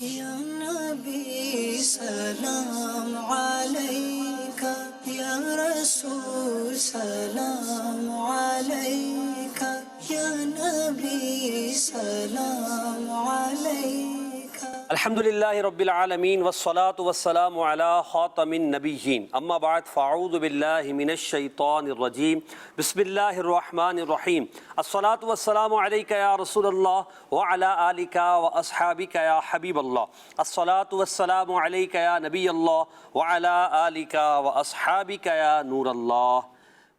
یا نبی سلام علیکہ، یا رسول سلام علیکہ، یا نبی سلام علیکہ۔ الحمدللہ رب العالمین والصلاة والسلام علی خاتم النبیین، اما بعد فاعوذ باللہ من الشیطان الرجیم، بسم اللہ الرحمن الرحیم۔ الصلاة والسلام علیکہ یا رسول اللہ وعلی آلکہ واصحابکہ یا حبیب اللہ۔ الصلاة والسلام علیکہ یا نبی اللہ وعلی آلکہ واصحابکہ یا نور اللہ۔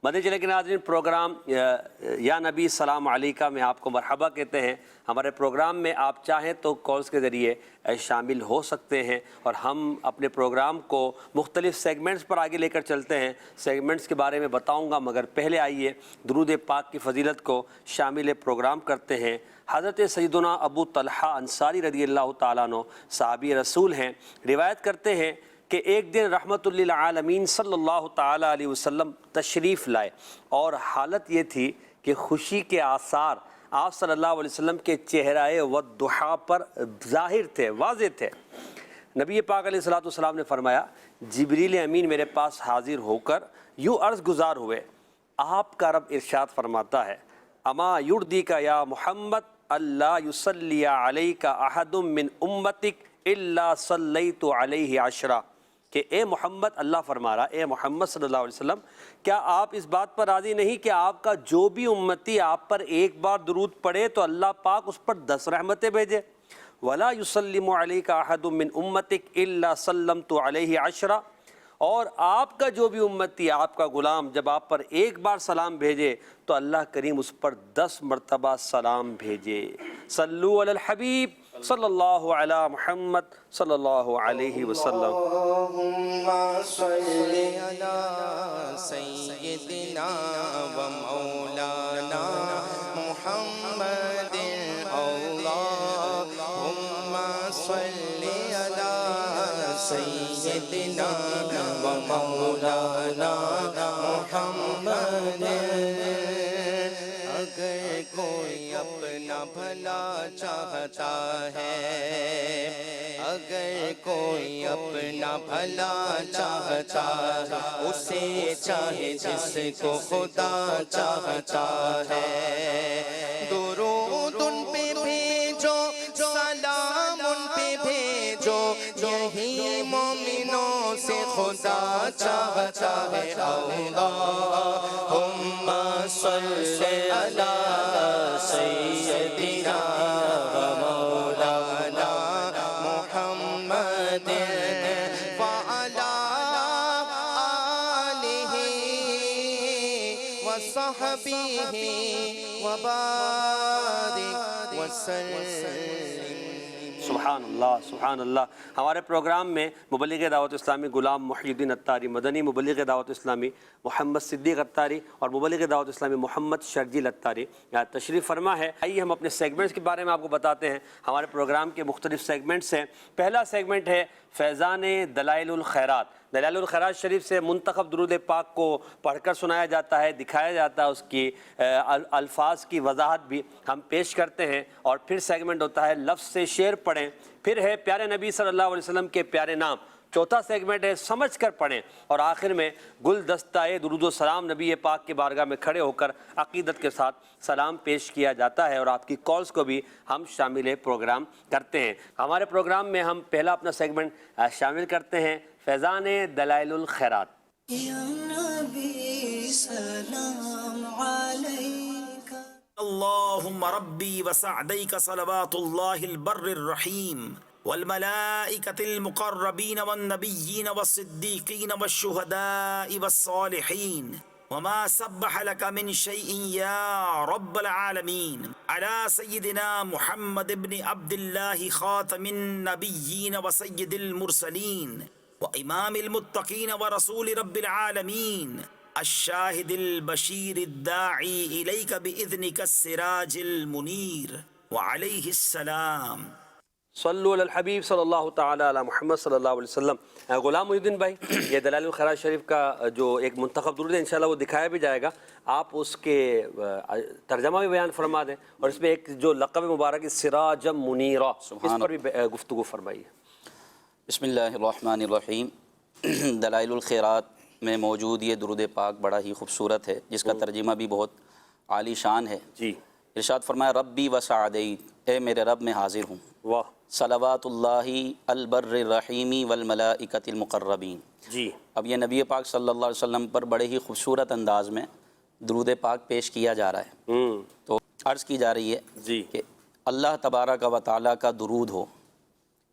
مدنی چینل کے ناظرین، پروگرام یا نبی سلام علیکہ میں آپ کو مرحبا کہتے ہیں۔ ہمارے پروگرام میں آپ چاہیں تو کالز کے ذریعے شامل ہو سکتے ہیں، اور ہم اپنے پروگرام کو مختلف سیگمنٹس پر آگے لے کر چلتے ہیں۔ سیگمنٹس کے بارے میں بتاؤں گا، مگر پہلے آئیے درود پاک کی فضیلت کو شامل پروگرام کرتے ہیں۔ حضرت سیدنا ابو طلحہ انصاری رضی اللہ تعالیٰ عنہ صحابی رسول ہیں، روایت کرتے ہیں کہ ایک دن رحمت للعالمین صلی اللہ تعالیٰ علیہ وسلم تشریف لائے، اور حالت یہ تھی کہ خوشی کے آثار آپ صلی اللہ علیہ وسلم کے چہرہ والضحیٰ پر ظاہر تھے، واضح تھے۔ نبی پاک علیہ السلام نے فرمایا، جبریل امین میرے پاس حاضر ہو کر یوں عرض گزار ہوئے، آپ کا رب ارشاد فرماتا ہے، اما یردیک یا محمد اللہ یصلی علیک احد من امتک الا صلیت علیہ عشرہ، کہ اے محمد، اللہ فرما رہا، اے محمد صلی اللہ علیہ وسلم، کیا آپ اس بات پر راضی نہیں کہ آپ کا جو بھی امتی آپ پر ایک بار درود پڑھے تو اللہ پاک اس پر 10 رحمتیں بھیجے؟ وَلَا يُسَلِّمُ عَلَيْكَ أَحَدٌ مِّنْ أُمَّتِكَ إِلَّا سَلَّمْتُ عَلَيْهِ عَشْرًا، اور آپ کا جو بھی امتی، آپ کا غلام جب آپ پر ایک بار سلام بھیجے تو اللہ کریم اس پر 10 مرتبہ سلام بھیجے۔ صلو علی الحبیب صلی اللہ علی محمد صلی اللہ علیہ وسلم۔ اللہم صلی علی سیدنا و مولانا محمد، اللہم صلی علی سیدنا و مولانا محمد۔ اگر کوئی اپنا بھلا چاہتا ہے، اگر کوئی اپنا بھلا چاہتا ہے، اسے چاہے جس کو خدا چاہتا ہے۔ درود ان پہ بھیجو، سلام ان پہ بھیجو، یہی مومنوں سے خدا چاہتا ہے۔ اللہم صلی علی سیدنا و مولانا محمد وعلی آلہ وصحبہ وبارک وسلم۔ سبحان اللہ، سبحان اللہ۔ ہمارے پروگرام میں مبلغ دعوت اسلامی غلام محی الدین اتاری مدنی، مبلغ دعوت اسلامی محمد صدیق اتاری اور مبلغ دعوت اسلامی محمد شرجیل اتاری تشریف فرما ہے۔ آئیے ہم اپنے سیگمنٹس کے بارے میں آپ کو بتاتے ہیں۔ ہمارے پروگرام کے مختلف سیگمنٹس ہیں۔ پہلا سیگمنٹ ہے فیضان دلائل الخیرات۔ دلائل الخیرات شریف سے منتخب درود پاک کو پڑھ کر سنایا جاتا ہے، دکھایا جاتا ہے، اس کی الفاظ کی وضاحت بھی ہم پیش کرتے ہیں۔ اور پھر سیگمنٹ ہوتا ہے لفظ سے شعر پڑھیں، پھر ہے پیارے نبی صلی اللہ علیہ وسلم کے پیارے نام، چوتھا سیگمنٹ ہے سمجھ کر پڑھیں، اور آخر میں گلدستہ درود و سلام نبی پاک کی بارگاہ میں کھڑے ہو کر عقیدت کے ساتھ سلام پیش کیا جاتا ہے، اور آپ کی کالز کو بھی ہم شامل پروگرام کرتے ہیں۔ ہمارے پروگرام میں ہم پہلا اپنا سیگمنٹ شامل کرتے ہیں، فیضان دلائل الخیرات۔ یا نبی سلام علیکہ۔ اللهم ربي وسعديك صلوات الله البر الرحيم والملائكة المقربين والنبيين والصديقين والشهداء والصالحين وما سبح لك من شيء يا رب العالمين على سيدنا محمد بن عبد الله خاتم النبيين وسيد المرسلين وإمام المتقين ورسول رب العالمين الشاہد البشیر الداعی الیک بإذنک السراج المنیر وعلیہ السلام۔ صلو علی الحبیب صلی اللہ تعالی علی محمد صلی اللہ علیہ وسلم. غلام محی الدین بھائی، یہ دلائل الخیرات شریف کا جو ایک منتخب درود ہے انشاءاللہ وہ دکھایا بھی جائے گا. آپ اس کے ترجمہ بھی بیان فرما دیں، اور اس میں ایک جو لقب مبارک سراجا منیرا، اس پر بھی گفتگو فرمائیے. بسم اللہ الرحمن الرحیم. دلائل الخیرات میں موجود یہ درود پاک بڑا ہی خوبصورت ہے، جس کا ترجمہ بھی بہت عالی شان ہے. جی. ارشاد فرمایا ربی وسعدیت، اے میرے رب میں حاضر ہوں. واہ. صلوات اللہ البر الرحیمی والملائکۃ المقربین. جی. اب یہ نبی پاک صلی اللہ علیہ وسلم پر بڑے ہی خوبصورت انداز میں درود پاک پیش کیا جا رہا ہے. تو عرض کی جا رہی ہے جی کہ اللہ تبارک و تعالیٰ کا درود ہو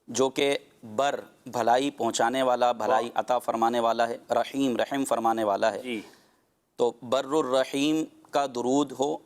جو کہ بر بھلائی پہنچانے والا، بھلائی عطا فرمانے والا ہے، رحیم رحم فرمانے والا ہے. جی. تو بر الرحیم کا درود ہو،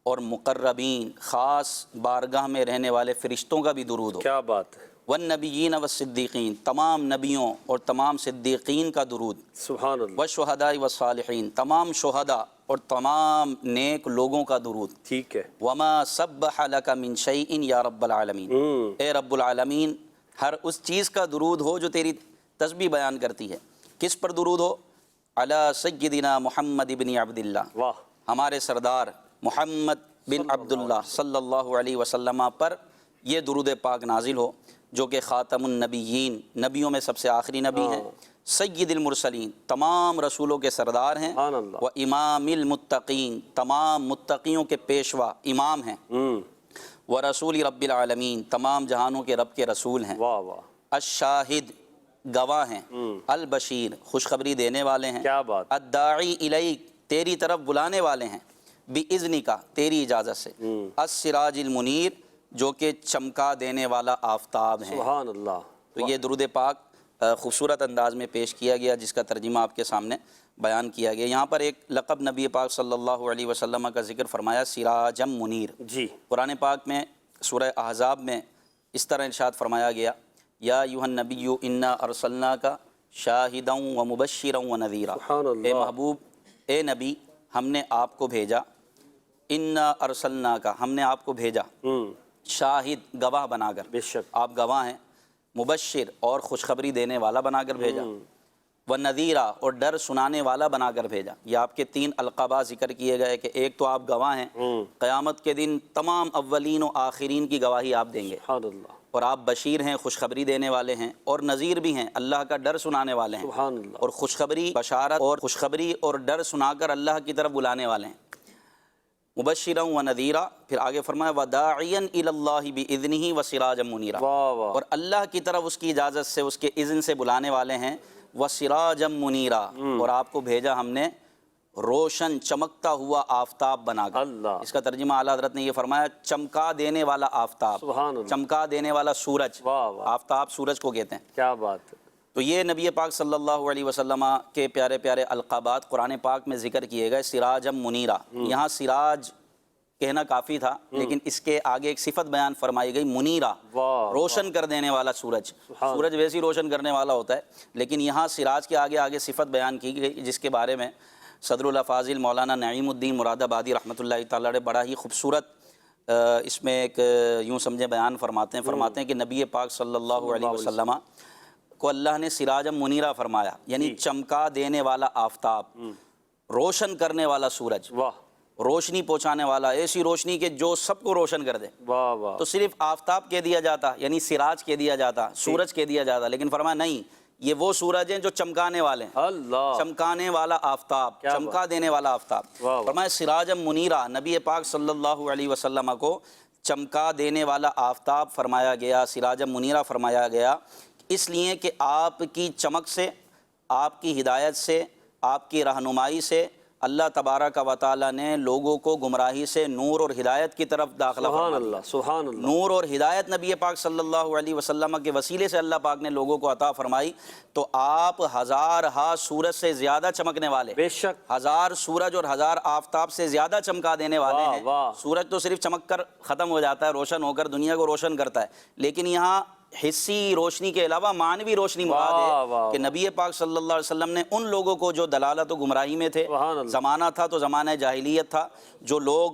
اور مقربین خاص بارگاہ میں رہنے والے فرشتوں کا بھی درود ہو. کیا بات ہے. والنبیین والصدیقین، تمام نبیوں اور تمام صدیقین کا درود. سبحان اللہ. والشہداء والصالحین، تمام شہداء اور تمام نیک لوگوں کا درود. ٹھیک ہے. وما سبح لک من شیء یا رب العالمین، اے رب العالمین ہر اس چیز کا درود ہو جو تیری تسبیح بیان کرتی ہے. کس پر درود ہو؟ علی سیدنا محمد بن عبداللہ، واہ. ہمارے سردار محمد بن عبداللہ صلی اللہ علیہ وسلم پر یہ درود پاک نازل ہو، جو کہ خاتم النبیین، نبیوں میں سب سے آخری نبی ہیں، سید المرسلین، تمام رسولوں کے سردار ہیں، و امام المتقین، تمام متقیوں کے پیشوا امام ہیں، و رسول رب العالمین، تمام جہانوں کے رب کے رسول ہیں، واہ واہ. الشاہد گواہ ہیں، البشیر خوشخبری دینے والے ہیں، کیا بات. الداعی الیک تیری طرف بلانے والے ہیں، بِإِذْنِکَ تیری اجازت سے، السراج المنیر جو کہ چمکا دینے والا آفتاب ہیں. سبحان اللہ. تو یہ درود پاک خوبصورت انداز میں پیش کیا گیا، جس کا ترجمہ آپ کے سامنے بیان کیا گیا. یہاں پر ایک لقب نبی پاک صلی اللہ علیہ وسلم کا ذکر فرمایا، سراجم منیر. جی. قرآن پاک میں سورہ احزاب میں اس طرح ارشاد فرمایا گیا، یا ایھا النبی انا ارسلناک شاہدا ومبشرا ونذیرا. سبحان اللہ. اے محبوب، اے نبی، ہم نے آپ کو بھیجا، انا ارسلناک ہم نے آپ کو بھیجا، شاہد گواہ بنا کر، بے شک آپ گواہ ہیں، مبشر اور خوشخبری دینے والا بنا کر بھیجا، ونذیرا اور ڈر سنانے والا بنا کر بھیجا. یہ آپ کے 3 القابات ذکر کیے گئے کہ ایک تو آپ گواہ ہیں، قیامت کے دن تمام اولین و آخرین کی گواہی آپ دیں گے، سبحان اللہ. اور آپ بشیر ہیں، خوشخبری دینے والے ہیں، اور نذیر بھی ہیں، اللہ کا ڈر سنانے والے ہیں، سبحان اللہ. اور خوشخبری بشارت اور خوشخبری اور ڈر سنا کر اللہ کی طرف بلانے والے ہیں. مبشرا و نذیرا، پھر آگے فرمایا وداعیا الی اللہ باذنہ وسراجا منیرا، واہ واہ. اور اللہ کی طرف اس کی اجازت سے، اس کے اذن سے بلانے والے ہیں، وسراجا منیرا، اور آپ کو بھیجا ہم نے روشن چمکتا ہوا آفتاب بنا کر. اللہ. اس کا ترجمہ اعلیٰ حضرت نے یہ فرمایا، چمکا دینے والا آفتاب، سبحان اللہ. چمکا دینے والا سورج. واہ واہ. آفتاب سورج کو کہتے ہیں. کیا بات ہے. تو یہ نبی پاک صلی اللہ علیہ وسلم کے پیارے پیارے القابات قرآن پاک میں ذکر کیے گئے. سراجم منیرا، یہاں سراج کہنا کافی تھا، لیکن اس کے آگے ایک صفت بیان فرمائی گئی، منیرا، روشن کر دینے والا سورج. سورج ویسے ہی روشن کرنے والا ہوتا ہے، لیکن یہاں سراج کے آگے صفت بیان کی گئی، جس کے بارے میں صدر الافاضل مولانا نعیم الدین مراد آبادی رحمۃ اللہ تعالی علیہ بڑا ہی خوبصورت اس میں ایک یوں سمجھے بیان فرماتے ہیں کہ نبی پاک صلی اللہ علیہ وسلم کو اللہ نے سراجم منیرا فرمایا، یعنی چمکا دینے والا آفتاب، روشن کرنے والا سورج، واہ. روشنی پہنچانے والا، ایسی روشنی کہ جو سب کو روشن کر دے. واہ واہ. تو صرف آفتاب کہہ دیا جاتا، یعنی سراج کہہ دیا جاتا، سورج کہہ دیا جاتا، لیکن فرمایا نہیں، یہ وہ سورج ہیں جو چمکانے والے ہیں. اللہ. چمکانے والا آفتاب، چمکا دینے والا آفتاب. فرمایا سراجم منیرا، نبی پاک صلی اللہ علیہ وسلم کو چمکا دینے والا آفتاب فرمایا گیا، سراجم منیرا فرمایا گیا، اس لیے کہ آپ کی چمک سے، آپ کی ہدایت سے، آپ کی رہنمائی سے اللہ تبارک و تعالیٰ نے لوگوں کو گمراہی سے نور اور ہدایت کی طرف داخلہ فرما دیا. سبحان اللہ. سبحان اللہ. نور اور ہدایت نبی پاک صلی اللہ علیہ وسلم کے وسیلے سے اللہ پاک نے لوگوں کو عطا فرمائی. تو آپ ہزار ہا سورج سے زیادہ چمکنے والے، بے شک. ہزار سورج اور ہزار آفتاب سے زیادہ چمکا دینے والے ہیں. سورج تو صرف چمک کر ختم ہو جاتا ہے، روشن ہو کر دنیا کو روشن کرتا ہے، لیکن یہاں حسی روشنی کے علاوہ معنوی روشنی مراد ہے کہ نبی پاک صلی اللہ علیہ وسلم نے ان لوگوں کو جو دلالت و گمراہی میں تھے، زمانہ تھا تو زمانہ جاہلیت تھا، جو لوگ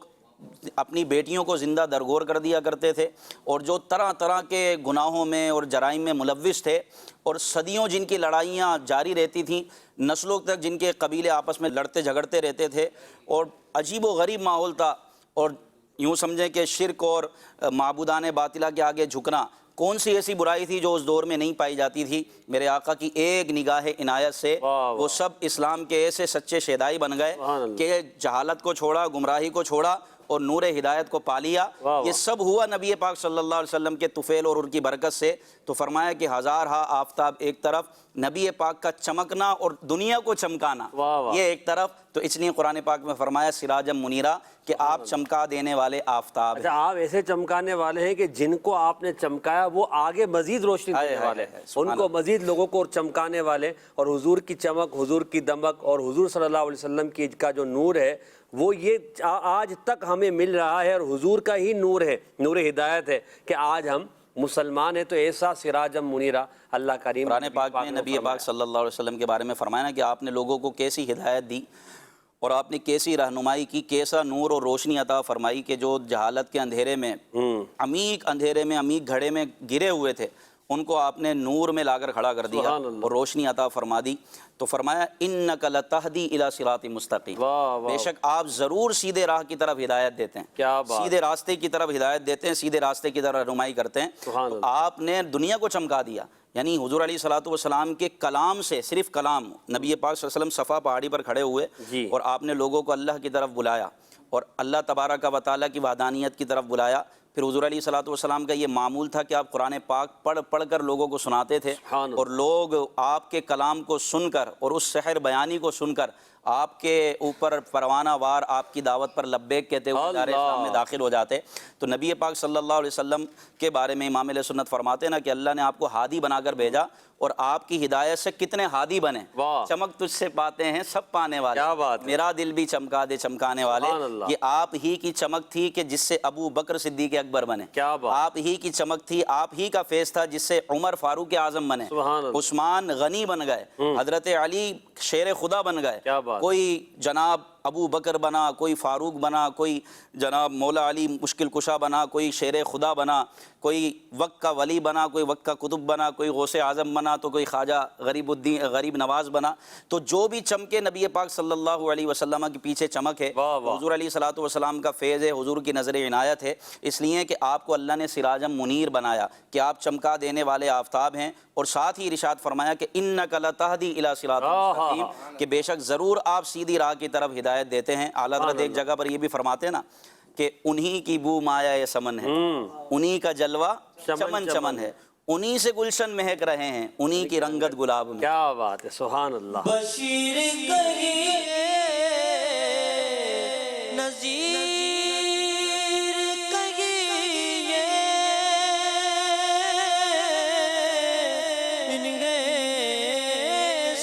اپنی بیٹیوں کو زندہ درگور کر دیا کرتے تھے، اور جو طرح طرح کے گناہوں میں اور جرائم میں ملوث تھے، اور صدیوں جن کی لڑائیاں جاری رہتی تھیں، نسلوں تک جن کے قبیلے آپس میں لڑتے جھگڑتے رہتے تھے، اور عجیب و غریب ماحول تھا، اور یوں سمجھیں کہ شرک اور معبودان باطلہ کے آگے جھکنا، کون سی ایسی برائی تھی جو اس دور میں نہیں پائی جاتی تھی؟ میرے آقا کی ایک نگاہ عنایت سے وہ سب اسلام کے ایسے سچے شیدائی بن گئے کہ جہالت کو چھوڑا، گمراہی کو چھوڑا اور نور ہدایت کو پا لیا۔ یہ سب ہوا نبی پاک صلی اللہ علیہ وسلم کے طفیل اور ان کی برکت سے۔ تو فرمایا کہ ہزارہا آفتاب ایک طرف، نبی پاک کا چمکنا اور دنیا کو چمکانا یہ ایک طرف، تو اس لیے قرآن پاک میں فرمایا سراجم منیرا کہ آپ چمکا دینے والے آفتاب ہیں۔ آپ ایسے چمکانے والے ہیں کہ جن کو آپ نے چمکایا وہ آگے مزید روشنی دینے والے، ان کو مزید لوگوں کو چمکانے والے، اور حضور کی چمک، حضور کی دمک اور حضور صلی اللہ علیہ وسلم کی کا جو نور ہے وہ یہ آج تک ہمیں مل رہا ہے، اور حضور کا ہی نور ہے، نور ہدایت ہے کہ آج ہم مسلمان ہیں۔ تو ایسا سراجم منیرا اللہ کریم قرآن پاک میں نبی پاک صلی اللہ علیہ وسلم کے بارے میں فرمایا کہ آپ نے لوگوں کو کیسی ہدایت دی اور آپ نے کیسی رہنمائی کی، کیسا نور اور روشنی عطا فرمائی کہ جو جہالت کے اندھیرے میں، عمیق اندھیرے میں، عمیق گھڑے میں گرے ہوئے تھے، ان کو آپ نے نور میں لا کر کھڑا کر دیا اور روشنی عطا فرما دی۔ تو فرمایا انک لتہدی الی صراط مستقیم، بے شک آپ ضرور سیدھے راہ کی طرف ہدایت دیتے ہیں، سیدھے راستے کی طرف ہدایت دیتے ہیں، سیدھے راستے کی طرف رہنمائی کرتے ہیں۔ تو آپ نے دنیا کو چمکا دیا، یعنی حضور علیہ الصلوۃ والسلام کے کلام سے، صرف کلام، نبی پاک صلی اللہ علیہ وسلم صفا پہاڑی پر کھڑے ہوئے اور آپ نے لوگوں کو اللہ کی طرف بلایا اور اللہ تبارک و تعالیٰ کی وحدانیت کی طرف بلایا۔ پھر حضور علیہ الصلوۃ والسلام کا یہ معمول تھا کہ آپ قرآن پاک پڑھ کر لوگوں کو سناتے تھے، اور لوگ آپ کے کلام کو سن کر اور اس سحر بیانی کو سن کر آپ کے اوپر پروانہ وار آپ کی دعوت پر لبیک کہتے ہوئے دار اسلام میں داخل ہو جاتے۔ تو نبی پاک صلی اللہ علیہ وسلم کے بارے میں امام اہل سنت فرماتے ہیں نا کہ اللہ نے آپ کو ہادی بنا کر بھیجا، اور آپ کی ہدایت سے کتنے ہادی بنے، چمک تجھ سے پاتے ہیں سب پانے والے، میرا دل بھی چمکا دے چمکانے والے۔ یہ آپ ہی کی چمک تھی کہ جس سے ابو بکر صدیق اکبر بنے، آپ ہی کی چمک تھی، آپ ہی کا فیض تھا جس سے عمر فاروق اعظم بنے، عثمان غنی بن گئے، حضرت علی شیر خدا بن گئے، کوئی جناب ابو بکر بنا، کوئی فاروق بنا، کوئی جناب مولا علی مشکل کشا بنا، کوئی شیر خدا بنا، کوئی وقت کا ولی بنا، کوئی وقت کا قطب بنا، کوئی غوث اعظم بنا، تو کوئی خواجہ غریب نواز بنا۔ تو جو بھی چمکے نبی پاک صلی اللہ علیہ وسلم کے پیچھے چمک ہے، حضور علیہ الصلوۃ والسلام کا فیض ہے، حضور کی نظر عنایت ہے، اس لیے کہ آپ کو اللہ نے سراجم منیر بنایا کہ آپ چمکا دینے والے آفتاب ہیں۔ اور ساتھ ہی ارشاد فرمایا کہ انک لتہدی الی صراط مستقیم، کہ بے شک ضرور آپ سیدھی راہ کی طرف ہدایت دیتے ہیں۔ اعلیٰ حضرت ایک جگہ پر یہ بھی فرماتے ہیں نا کہ انہی کی بو مایا سمن ہے، انہی کا جلوہ چمن چمن ہے، انہی سے گلشن مہک رہے ہیں، انہی کی رنگت گلاب میں۔ کیا بات ہے، سبحان اللہ۔ بشیر کہیے، نذیر کہیے،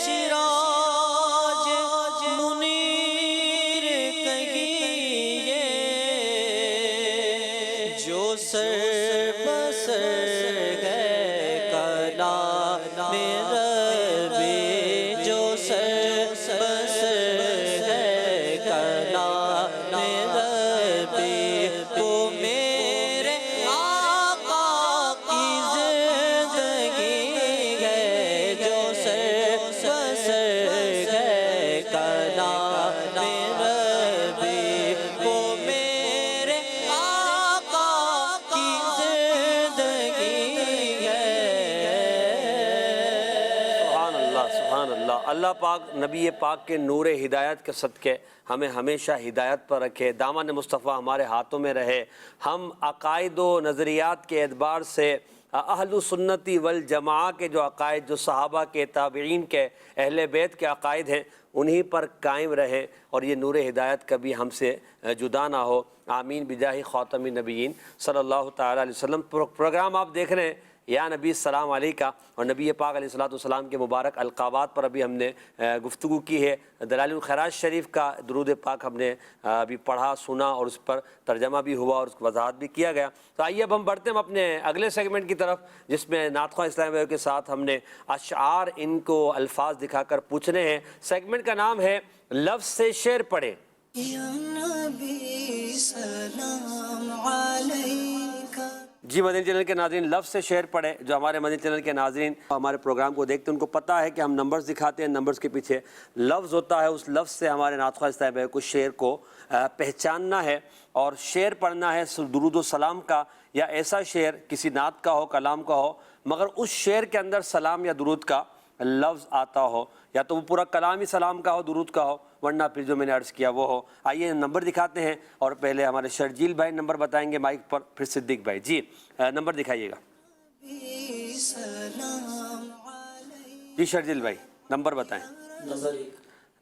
سراج منیر کہیے، جو سر بسر ہے کلام ربی، جو سر بسر ہے کلام ربی، وہ میرے آقا کی زندگی ہے، جو سر بسر ہے کلام ربی، وہ میرے آقا کی زندگی ہے۔ سبحان اللہ، سبحان اللہ۔ اللہ پاک نبی پاک کے نور ہدایت کے صدقے ہمیں ہمیشہ ہدایت پر رکھے، دامن مصطفیٰ ہمارے ہاتھوں میں رہے، ہم عقائد و نظریات کے اعتبار سے اہل سنتی والجماع کے جو عقائد، جو صحابہ کے، تابعین کے، اہل بیت کے عقائد ہیں، انہی پر قائم رہے، اور یہ نور ہدایت کبھی ہم سے جدا نہ ہو۔ آمین بجاہ خاتم النبیین صلی اللہ تعالیٰ علیہ وسلم۔ پروگرام آپ دیکھ رہے ہیں یا نبی السلام علیکہ، اور نبی پاک علیہ السلام کے مبارک القابات پر ابھی ہم نے گفتگو کی ہے۔ دلائل الخیرات شریف کا درود پاک ہم نے ابھی پڑھا، سنا، اور اس پر ترجمہ بھی ہوا اور اس کی وضاحت بھی کیا گیا۔ تو آئیے اب ہم بڑھتے ہیں اپنے اگلے سیگمنٹ کی طرف، جس میں نعت خواہ اسلام بھائیوں کے ساتھ ہم نے اشعار، ان کو الفاظ دکھا کر پوچھنے ہیں۔ سیگمنٹ کا نام ہے لفظ سے شعر پڑھیں۔ یا نبی سلام علیکہ. جی مدنی چینل کے ناظرین لفظ سے شعر پڑھے. جو ہمارے مدنی چینل کے ناظرین ہمارے پروگرام کو دیکھتے ہیں ان کو پتہ ہے کہ ہم نمبرز دکھاتے ہیں, نمبرز کے پیچھے لفظ ہوتا ہے, اس لفظ سے ہمارے نعت خواہ صاحب کو شعر کو پہچاننا ہے اور شعر پڑھنا ہے درود و سلام کا, یا ایسا شعر کسی نعت کا ہو, کلام کا ہو, مگر اس شعر کے اندر سلام یا درود کا لفظ آتا ہو, یا تو وہ پورا کلام ہی سلام کا ہو, درود کا ہو, ورنہ پھر جو میں نے عرض کیا وہ ہو. آئیے نمبر دکھاتے ہیں اور پہلے ہمارے شرجیل بھائی نمبر بتائیں گے مائک پر, پھر صدیق بھائی. جی نمبر دکھائیے گا. جی شرجیل بھائی نمبر بتائیں.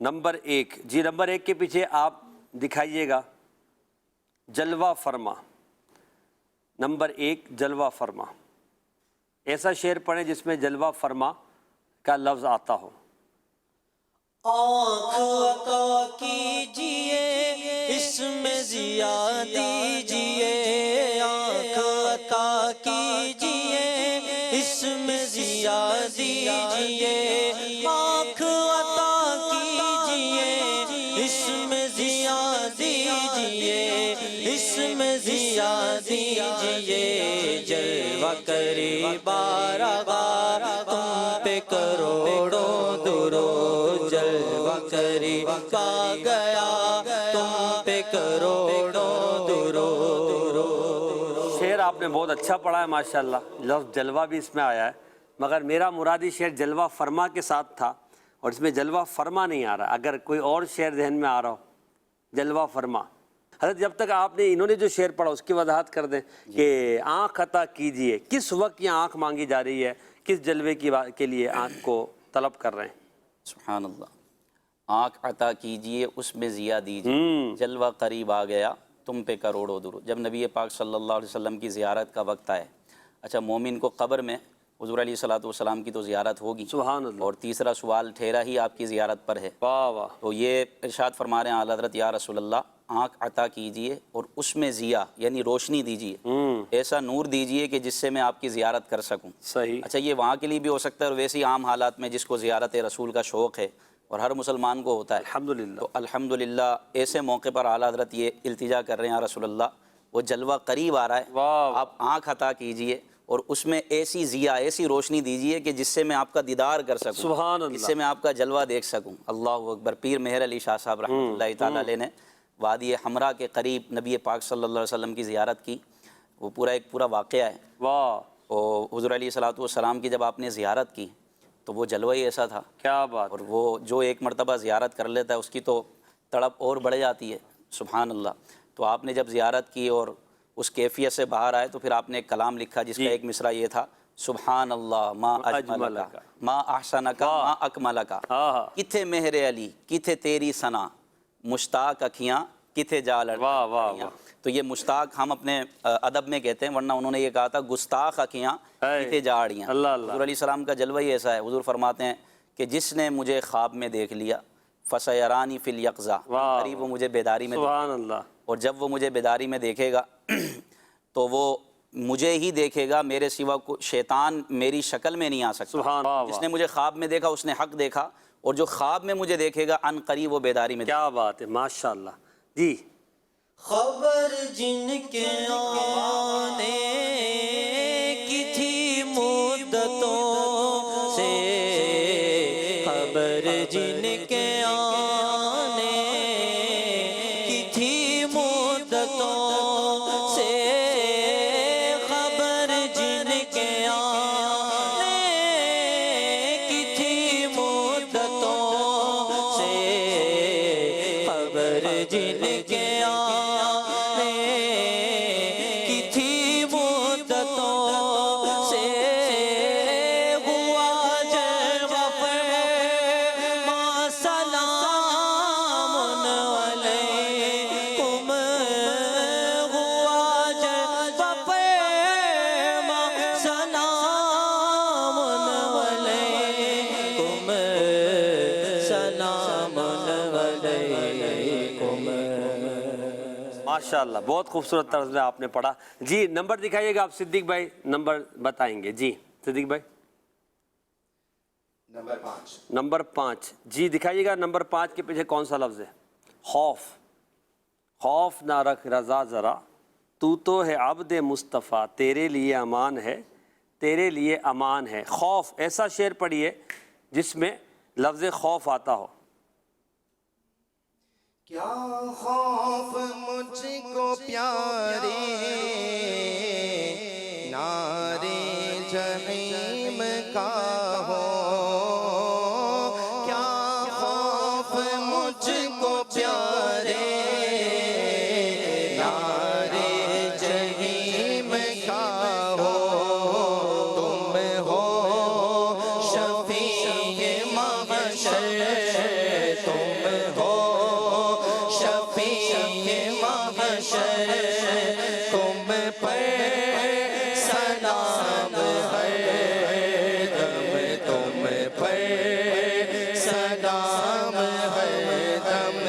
نمبر 1. جی نمبر 1 کے پیچھے آپ دکھائیے گا جلوہ فرما. نمبر 1 جلوہ فرما. ایسا شعر پڑھیں جس میں جلوہ فرما کا لفظ آتا ہو. آنکھ عطا کیجئے اس میں ضیا دیجئے, آنکھ عطا کیجئے اس میں ضیا دیجئے, آنکھ عطا کیجئے اس میں ضیا دیجئے, اس میں ضیا دیجئے. جلوہ کری بارگاہ تم پہ کروڑوں درود, جلوہ کری پا گیا تم پہ کروڑوں درود. شعر آپ نے بہت اچھا پڑھا ہے ماشاءاللہ. لفظ جلوہ بھی اس میں آیا ہے, مگر میرا مرادی شعر جلوہ فرما کے ساتھ تھا اور اس میں جلوہ فرما نہیں آ رہا. اگر کوئی اور شعر ذہن میں آ رہا ہو جلوہ فرما. حضرت جب تک آپ نے انہوں نے جو شعر پڑھا اس کی وضاحت کر دیں کہ آنکھ عطا کیجئے, کس وقت یہ آنکھ مانگی جا رہی ہے, کس جلوے کے لیے آنکھ کو طلب کر رہے ہیں. سبحان اللہ. آنکھ عطا کیجئے اس میں ضیا دیجئے, جلوہ قریب آ گیا تم پہ کروڑوں درود. جب نبی پاک صلی اللہ علیہ وسلم کی زیارت کا وقت آئے, اچھا مومن کو قبر میں حضور علیہ الصلوۃ والسلام کی تو زیارت ہوگی, سبحان اللہ. اور تیسرا سوال ٹھہرا ہی آپ کی زیارت پر ہے. واہ واہ. تو یہ ارشاد فرما رہے ہیں اعلیٰ حضرت یا رسول اللہ, آنکھ عطا کیجئے اور اس میں ضیا یعنی روشنی دیجئے, ایسا نور دیجئے کہ جس سے میں آپ کی زیارت کر سکوں. صحیح. اچھا یہ وہاں کے لیے بھی ہو سکتا ہے اور ویسے ہی عام حالات میں جس کو زیارت رسول کا شوق ہے اور ہر مسلمان کو ہوتا ہے. الحمدللہ. تو الحمدللہ ایسے موقع پر اعلیٰ حضرت یہ التجا کر رہے ہیں یا رسول اللہ, وہ جلوہ قریب آ رہا ہے, واہ. آپ آنکھ عطا کیجئے اور اس میں ایسی ضیا ایسی روشنی دیجئے کہ جس سے میں آپ کا دیدار کر سکوں, سبحان اللہ, جس سے میں آپ کا جلوہ دیکھ سکوں. اللہ اکبر. پیر مہر علی شاہ صاحب رحمۃ اللہ تعالیٰ علیہ نے وادی حمرا کے قریب نبی پاک صلی اللہ علیہ وسلم کی زیارت کی. وہ پورا واقعہ ہے. واہ. اور حضور علیہ الصلوۃ والسلام کی جب آپ نے زیارت کی تو وہ جلوہ ہی ایسا تھا. کیا بات. اور وہ جو ایک مرتبہ زیارت کر لیتا ہے اس کی تو تڑپ اور بڑھ جاتی ہے. سبحان اللہ. تو آپ نے جب زیارت کی اور اس کیفیت سے باہر آئے تو پھر آپ نے ایک کلام لکھا جس کا ایک مصرع یہ تھا, سبحان اللہ ما اجملک ما احسنک ما اکملک, کتھے مہر علی کتھے تیری ثنا, مشتاق اکھیاں کتھے جالڑ. واہ واہ واہ. تو یہ مشتاق ہم اپنے ادب میں کہتے ہیں, ورنہ انہوں نے یہ کہا تھا گستاخ اکھیاں کتھے جاڑیاں. اللہ اللہ. حضور علیہ السلام کا جلوہ ہی ایسا ہے. حضور فرماتے ہیں کہ جس نے مجھے خواب میں دیکھ لیا فسیرانی فی الیقظہ, قریب وہ مجھے بیداری میں. سبحان اللہ. اور جب وہ مجھے بیداری میں دیکھے گا تو وہ مجھے ہی دیکھے گا, میرے سوا شیطان میری شکل میں نہیں آ سکتا. سبحان اللہ. جس نے مجھے خواب میں دیکھا اس نے حق دیکھا, اور جو خواب میں مجھے دیکھے گا عن قریب وہ بیداری میں. کیا بات ہے ماشاءاللہ. جی خبر جن کے آنے کی تھی مدتوں سے, خبر جن کے آنے کی تھی مدتوں سے, خبر جن کے آنے کی تھی مدتوں سے, خبر جن کے ماشاءاللہ بہت خوبصورت طرز میں آپ نے پڑھا. جی نمبر دکھائیے گا آپ صدیق بھائی, نمبر بتائیں گے. جی صدیق بھائی نمبر 5. جی دکھائیے گا نمبر 5 کے پیچھے کون سا لفظ ہے. خوف. خوف نہ رکھ رضا ذرا، تو تو ہے عبد مصطفیٰ، تیرے لیے امان ہے، تیرے لیے امان ہے۔ خوف، ایسا شعر پڑھیے جس میں لفظ خوف آتا ہو۔ کیا خوف مجھ کو پیارے نارے جہنم کا ہو، کیا خوف مجھ کو پیارے نارے جہنم کا ہو، تم ہو شفیع محشر، تم ہو شفیع محشر، تم پر سلام ہے دم، تم پر سلام ہے دم،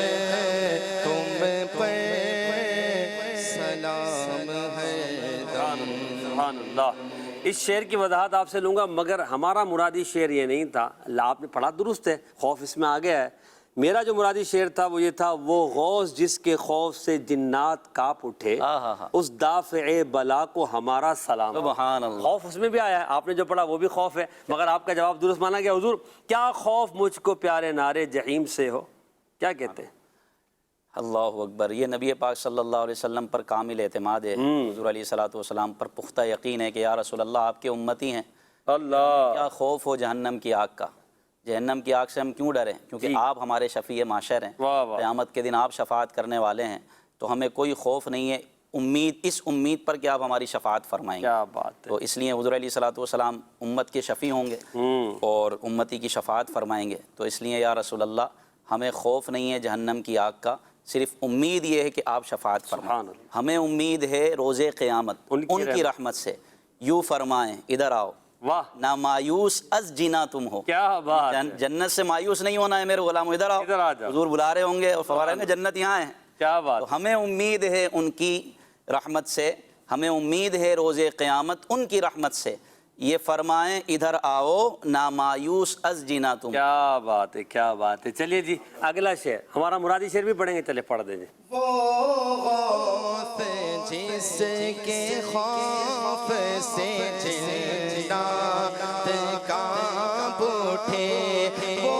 تم پر سلام ہے دم۔ سبحان اللہ۔ اس شعر کی وضاحت آپ سے لوں گا، مگر ہمارا مرادی شعر یہ نہیں تھا۔ آپ نے پڑھا درست ہے، خوف اس میں آ گیا ہے۔ میرا جو مرادی شعر تھا وہ یہ تھا، وہ غوث جس کے خوف سے جنات کانپ اٹھے، اس دافع بلا کو ہمارا سلام۔ سبحان اللہ۔ خوف اس میں بھی آیا ہے، آپ نے جو پڑھا وہ بھی خوف ہے، مگر آپ کا جواب درست مانا گیا۔ حضور کیا خوف مجھ کو پیارے نارے جحیم سے ہو، کیا کہتے ہیں؟ اللہ اکبر۔ یہ نبی پاک صلی اللہ علیہ وسلم پر کامل اعتماد ہے، حضور علیہ الصلوۃ والسلام پر پختہ یقین ہے کہ یا رسول اللہ آپ کے امتی ہیں، اللہ، کیا خوف ہو جہنم کی آگ کا۔ جہنم کی آگ سے ہم کیوں ڈریں؟ کیونکہ آپ ہمارے شفیع معاشر ہیں، واہ واہ۔ قیامت کے دن آپ شفاعت کرنے والے ہیں، تو ہمیں کوئی خوف نہیں ہے، امید، اس امید پر کہ آپ ہماری شفاعت فرمائیں گے۔ کیا بات ہے۔ تو اس لیے حضور علیہ الصلوۃ والسلام امت کے شفیع ہوں گے اور امتی کی شفاعت فرمائیں گے، تو اس لیے یا رسول اللہ ہمیں خوف نہیں ہے جہنم کی آگ کا، صرف امید یہ ہے کہ آپ شفاعت فرمائیں۔ سبحان اللہ۔ ہمیں امید ہے روز قیامت ان کی رحمت سے، یوں فرمائیں ادھر آؤ واہ، نہ مایوس از جینا تم ہو۔ کیا بات ہے۔ جنت سے مایوس نہیں ہونا ہے میرے غلام، ادھر آؤ، ادھر آ جاؤ۔ حضور بلا رہے ہوں گے اور فرما رہے ہیں جنت یہاں ہے۔ کیا بات، تو ہمیں امید ہے ان کی رحمت سے، ہمیں امید ہے روز قیامت ان کی رحمت سے، یہ فرمائیں ادھر آؤ نہ مایوس از جینا تم۔ کیا بات ہے، کیا بات ہے۔ چلیے جی اگلا شعر، ہمارا مرادی شعر بھی پڑھیں گے، چلے پڑھ دیں جی۔ وہ غوث جس کے خوف سے جنات کانپ اٹھے، وہ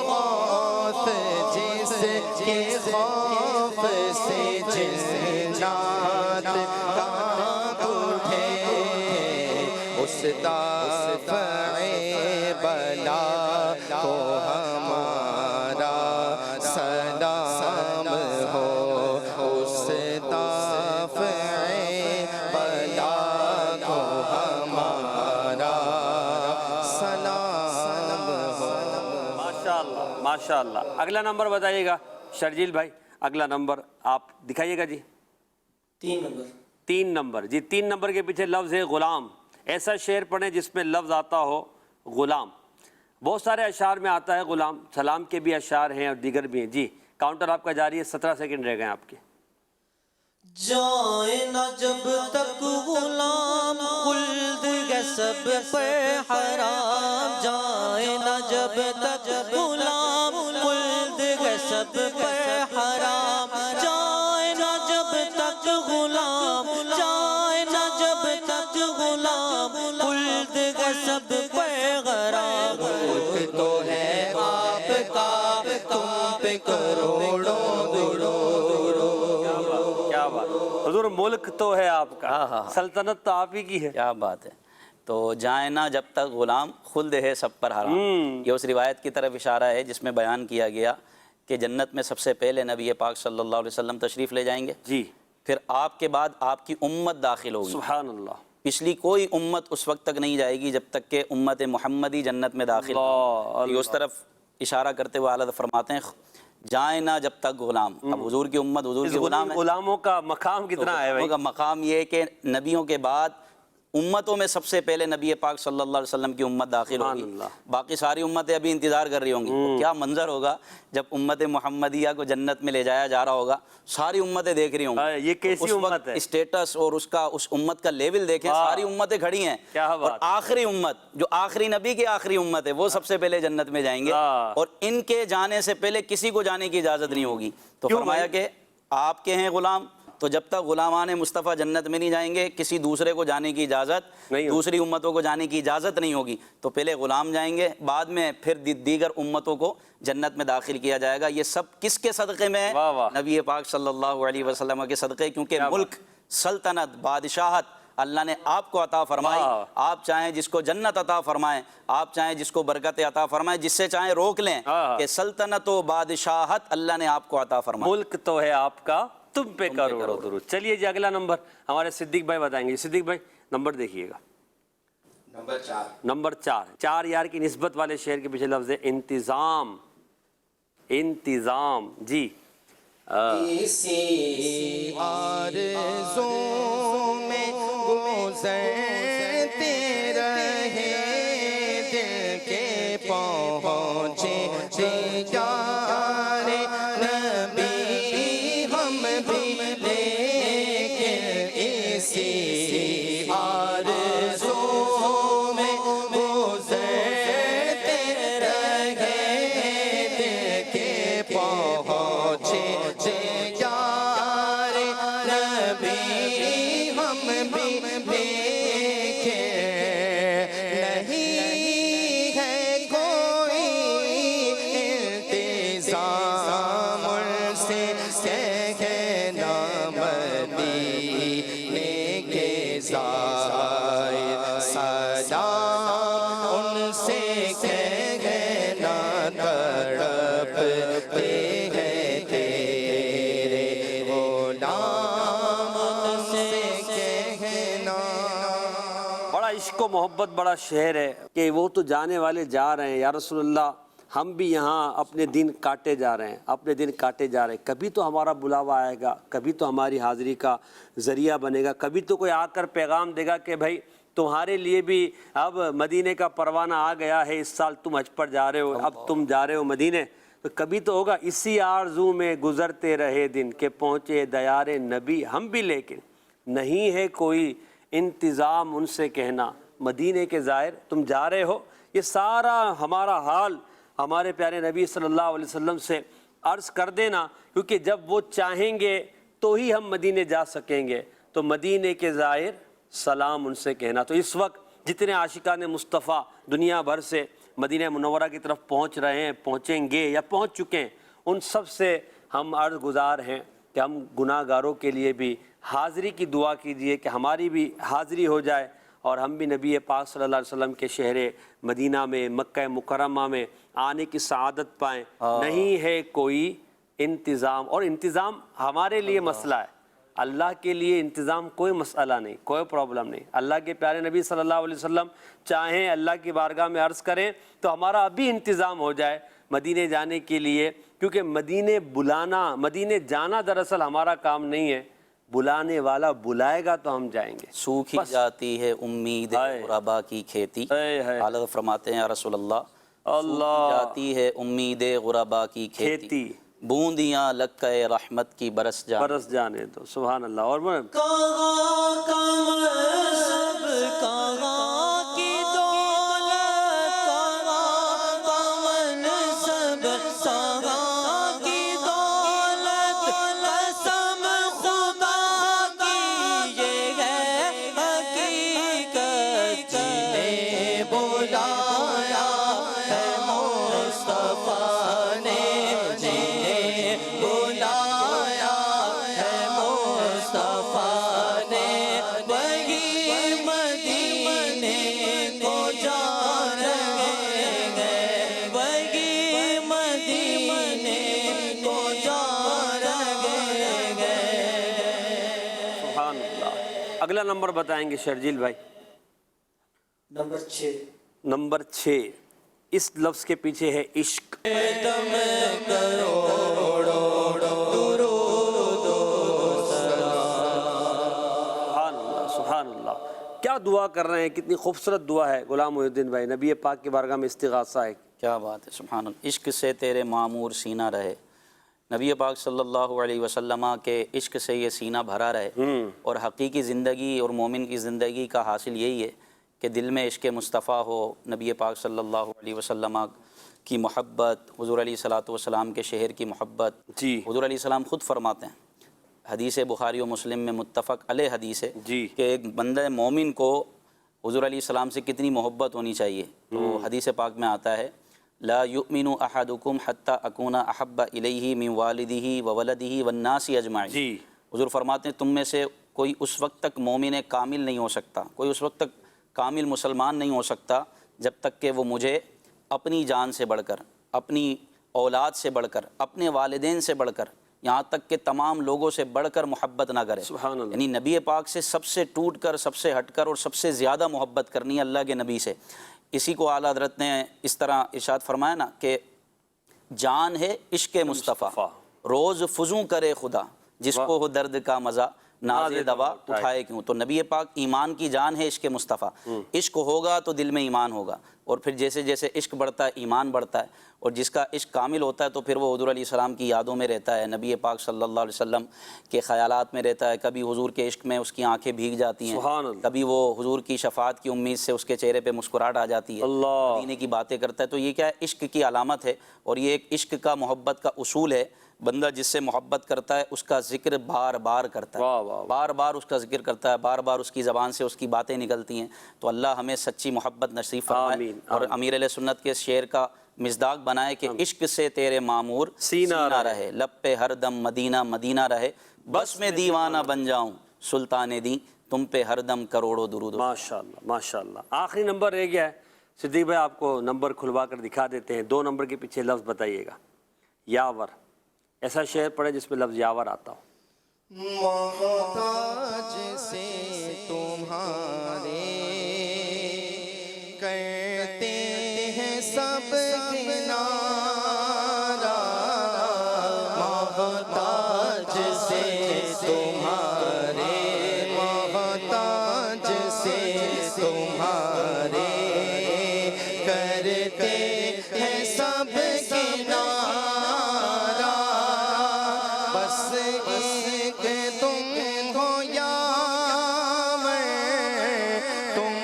غوث جس کے خوف سے جنات کانپ اٹھے، اس دافع بلا کو ہمارا سلام ہو، اس دافع بلا کو ہمارا سلام ہو۔ ماشاءاللہ ماشاءاللہ۔ اگلا نمبر بتائیے گا شرجیل بھائی، اگلا نمبر آپ دکھائیے گا جی۔ 3 نمبر جی، 3 نمبر کے پیچھے لفظ ہے غلام۔ ایسا شعر پڑھیں جس میں لفظ آتا ہو غلام۔ بہت سارے اشعار میں آتا ہے غلام، سلام کے بھی اشعار ہیں اور دیگر بھی ہیں جی۔ کاؤنٹر آپ کا جاری ہے، 17 سیکنڈ رہ گئے ہیں آپ کے۔ جائے نہ جب تک غلام خلد ہے سب پہ حرام، جائے نہ جب تک غلام خلد ہے سب پہ حرام، جائے نہ جب تک غلام، جائے نہ جب تک غلام خلد ہے سب پہ غرام، ملک تو ہے آپ کا تم پہ کروڑوں کیا بات حضور، ملک تو ہے آپ کا، سلطنت تو آپ ہی کی ہے۔ کیا بات ہے۔ تو جائیں نہ جب تک غلام خلد ہے سب پر حرام، یہ اس روایت کی طرف اشارہ ہے جس میں بیان کیا گیا کہ جنت میں سب سے پہلے نبی پاک صلی اللہ علیہ وسلم تشریف لے جائیں گے جی، پھر آپ کے بعد آپ کی امت داخل ہوگی۔ سبحان اللہ۔ پچھلی کوئی امت اس وقت تک نہیں جائے گی جب تک کہ امت محمدی جنت میں داخل ہو۔ یہ اس طرف اشارہ کرتے ہوئے اعلیٰ فرماتے ہیں جائیں نہ جب تک غلام۔ اب حضور کی امت حضور کی غلام ہے، غلاموں کا مقام کتنا ہے بھائی؟ کا مقام یہ ہے کہ نبیوں کے بعد امتوں میں سب سے پہلے نبی پاک صلی اللہ علیہ وسلم کی امت داخل ہوگی، باقی ساری امتیں ابھی انتظار کر رہی ہوں گی۔ تو کیا منظر ہوگا جب امت محمدیہ کو جنت میں لے جایا جا رہا ہوگا، ساری امتیں دیکھ رہی ہوں گی، یہ کیسی امت ہے؟ اسٹیٹس اور اس امت کا لیول دیکھیں، ساری امتیں کھڑی ہیں، اور آخری امت جو آخری نبی کی آخری امت ہے وہ سب سے پہلے جنت میں جائیں گے، اور ان کے جانے سے پہلے کسی کو جانے کی اجازت نہیں ہوگی۔ تو فرمایا کہ آپ کے ہیں غلام، تو جب تک غلامان مصطفیٰ جنت میں نہیں جائیں گے کسی دوسرے کو جانے کی اجازت نہیں ہوگی، دوسری امتوں کو جانے کی اجازت نہیں ہوگی۔ تو پہلے غلام جائیں گے، بعد میں پھر دیگر امتوں کو جنت میں داخل کیا جائے گا۔ یہ سب کس کے صدقے میں ہے؟ واہ واہ۔ نبی پاک صلی اللہ علیہ وسلم کے صدقے، کیونکہ ملک، سلطنت، بادشاہت اللہ نے آپ کو عطا فرمائی۔ واہ۔ آپ چاہیں جس کو جنت عطا فرمائیں، آپ چاہیں جس کو برکت عطا فرمائیں، جس سے چاہیں روک لیں، ہاں۔ کہ سلطنت و بادشاہت اللہ نے آپ کو عطا فرمائی۔ ملک تو ہے آپ کا، تم پہ کروڑوں درود۔ چلیے جی اگلا نمبر ہمارے صدیق بھائی بتائیں گے۔ صدیق بھائی نمبر دیکھیے گا، نمبر 4 نمبر 4۔ 4 یار کی نسبت والے شعر کے پیچھے لفظ ہے انتظام۔ انتظام جی اسی آرزو میں گزرتے رہے دل کے پہنچے جانے نبی ہم بھی، لیکن اسی آرزو میں گزرتے رہے دل کے پہنچے جارے نبی ہم بھی، دیکھے نہیں ہے کوئی انتظام ان سے کہنا مدینے کے زائر سلام ان سے کہنا تڑپتے ہیں تیرے غلام ان سے کہنا۔ بڑا عشق و محبت بڑا شعر ہے کہ وہ تو جانے والے جا رہے ہیں یا رسول اللہ، ہم بھی یہاں اپنے دن کاٹے جا رہے ہیں، اپنے دن کاٹے جا رہے ہیں۔ کبھی تو ہمارا بلاوا آئے گا، کبھی تو ہماری حاضری کا ذریعہ بنے گا، کبھی تو کوئی آ کر پیغام دے گا کہ بھائی تمہارے لیے بھی اب مدینے کا پروانہ آ گیا ہے، اس سال تم حج پر جا رہے ہو، اب تم جا رہے ہو مدینے۔ تو کبھی تو ہوگا اسی آرزو میں گزرتے رہے دن کہ پہنچے دیار نبی ہم بھی، لیکن نہیں ہے کوئی انتظام ان سے کہنا مدینے کے زائر تم جا رہے ہو۔ یہ سارا ہمارا حال ہمارے پیارے نبی صلی اللہ علیہ وسلم سے عرض کر دینا، کیونکہ جب وہ چاہیں گے تو ہی ہم مدینے جا سکیں گے۔ تو مدینے کے زائر سلام ان سے کہنا۔ تو اس وقت جتنے عاشقان مصطفیٰ دنیا بھر سے مدینہ منورہ کی طرف پہنچ رہے ہیں، پہنچیں گے یا پہنچ چکے ہیں، ان سب سے ہم عرض گزار ہیں کہ ہم گناہ گاروں کے لیے بھی حاضری کی دعا کیجئے کہ ہماری بھی حاضری ہو جائے اور ہم بھی نبی پاک صلی اللہ علیہ وسلم کے شہر مدینہ میں، مکہ مکرمہ میں آنے کی سعادت پائیں۔ نہیں ہے کوئی انتظام، اور انتظام ہمارے لیے مسئلہ ہے، اللہ کے لیے انتظام کوئی مسئلہ نہیں، کوئی پرابلم نہیں۔ اللہ کے پیارے نبی صلی اللہ علیہ وسلم چاہیں اللہ کی بارگاہ میں عرض کریں تو ہمارا ابھی انتظام ہو جائے مدینے جانے کے لیے، کیونکہ مدینے بلانا، مدینے جانا دراصل ہمارا کام نہیں ہے، بلانے والا بلائے گا تو ہم جائیں گے۔ سوکھی جاتی ہے امید غربا کی کھیتی، حضرت فرماتے ہیں یا رسول اللہ، سوکھی جاتی ہے امید غربا کی کھیتی، بوندیاں لکے رحمت کی برس جانے دو۔ سبحان اللہ۔ اور کہاں کہاں سب کہاں کی دولت، کہاں پون سب کہاں کی دولت، قسم خدا کی یہ ہے حقیقت، جی نے بلایا ہے مصطفیٰ نے، جنہیں بلایا ہے مصطفیٰ نے، وہی مدینے کو جا رہے ہیں، وہی مدینے کو جا رہے ہیں۔ سبحان اللہ۔ اگلا نمبر بتائیں گے شرجیل بھائی۔ نمبر 6۔ نمبر 6، اس لفظ کے پیچھے ہے عشق۔ سبحان اللہ، سبحان اللہ۔ کیا دعا کر رہے ہیں، کتنی خوبصورت دعا ہے غلام محی الدین بھائی، نبی پاک کی بارگاہ میں استغاثہ ہے۔ کیا بات ہے، سبحان اللہ۔ عشق سے تیرے معمور سینہ رہے، نبی پاک صلی اللہ علیہ وسلم کے عشق سے یہ سینہ بھرا رہے، اور حقیقی زندگی اور مومن کی زندگی کا حاصل یہی ہے کہ دل میں عشق مصطفیٰ ہو، نبی پاک صلی اللہ علیہ وسلم کی محبت، حضور علیہ الصلوۃ والسلام کے شہر کی محبت۔ جی حضور علیہ السلام خود فرماتے ہیں حدیث بخاری و مسلم میں متفق علیہ حدیث ہے جی کہ ایک بندہ مومن کو حضور علیہ السلام سے کتنی محبت ہونی چاہیے. تو حدیث پاک میں آتا ہے لا یؤمن احدکم حتی اکون احب الیہ من والدہ وولدہ والناس اجمعین. جی حضور فرماتے ہیں تم میں سے کوئی اس وقت تک مومن کامل نہیں ہو سکتا، کوئی اس وقت تک کامل مسلمان نہیں ہو سکتا جب تک کہ وہ مجھے اپنی جان سے بڑھ کر، اپنی اولاد سے بڑھ کر، اپنے والدین سے بڑھ کر، یہاں تک کہ تمام لوگوں سے بڑھ کر محبت نہ کرے. سبحان اللہ. یعنی نبی پاک سے سب سے ٹوٹ کر، سب سے ہٹ کر اور سب سے زیادہ محبت کرنی ہے اللہ کے نبی سے. اسی کو اعلیٰ حضرت نے اس طرح ارشاد فرمایا نا کہ جان ہے عشق مصطفیٰ، روز فزوں کرے خدا، جس کو ہو درد کا مزہ ناز دوا اٹھائے کیوں. تو نبی پاک ایمان کی جان ہے عشق مصطفیٰ. عشق ہوگا تو دل میں ایمان ہوگا، اور پھر جیسے جیسے عشق بڑھتا ہے ایمان بڑھتا ہے، اور جس کا عشق کامل ہوتا ہے تو پھر وہ حضور علیہ السلام کی یادوں میں رہتا ہے، نبی پاک صلی اللہ علیہ وسلم کے خیالات میں رہتا ہے. کبھی حضور کے عشق میں اس کی آنکھیں بھیگ جاتی ہیں، سبحان اللہ. کبھی وہ حضور کی شفاعت کی امید سے اس کے چہرے پہ مسکراہٹ آ جاتی ہے، اللہ. مدینے کی باتیں کرتا ہے. تو یہ کیا ہے؟ عشق کی علامت ہے، اور یہ ایک عشق کا محبت کا اصول ہے. بندہ جس سے محبت کرتا ہے اس کا ذکر بار بار کرتا واہ ہے، واہ. بار بار اس کا ذکر کرتا ہے، بار بار اس کی زبان سے اس کی باتیں نکلتی ہیں. تو اللہ ہمیں سچی محبت نصیب فرمائے، آمین. اور امیر علیہ سنت کے شعر کا مصداق بنائے کہ عشق سے تیرے معمور سینہ رہے، لب پہ ہر دم مدینہ مدینہ رہے، بس میں دیوانہ بن جاؤں سلطان دی تم پہ ہر دم کروڑوں درود. ماشاءاللہ ماشاءاللہ. آخری نمبر رہ گیا ہے، صدیق بھائی آپ کو نمبر کھلوا کر دکھا دیتے ہیں. 2 نمبر کے پیچھے لفظ بتائیے گا. یاور، ایسا شعر پڑھے جس میں لفظ یاور آتا ہو. محتاج سے تمہارے کرتے ہیں سب کنارہ، محتاج سے تمہارے، محتاج سے تمہارے کرتے ہیں سب کنارہ، بس ایک تم ہو یاور، تم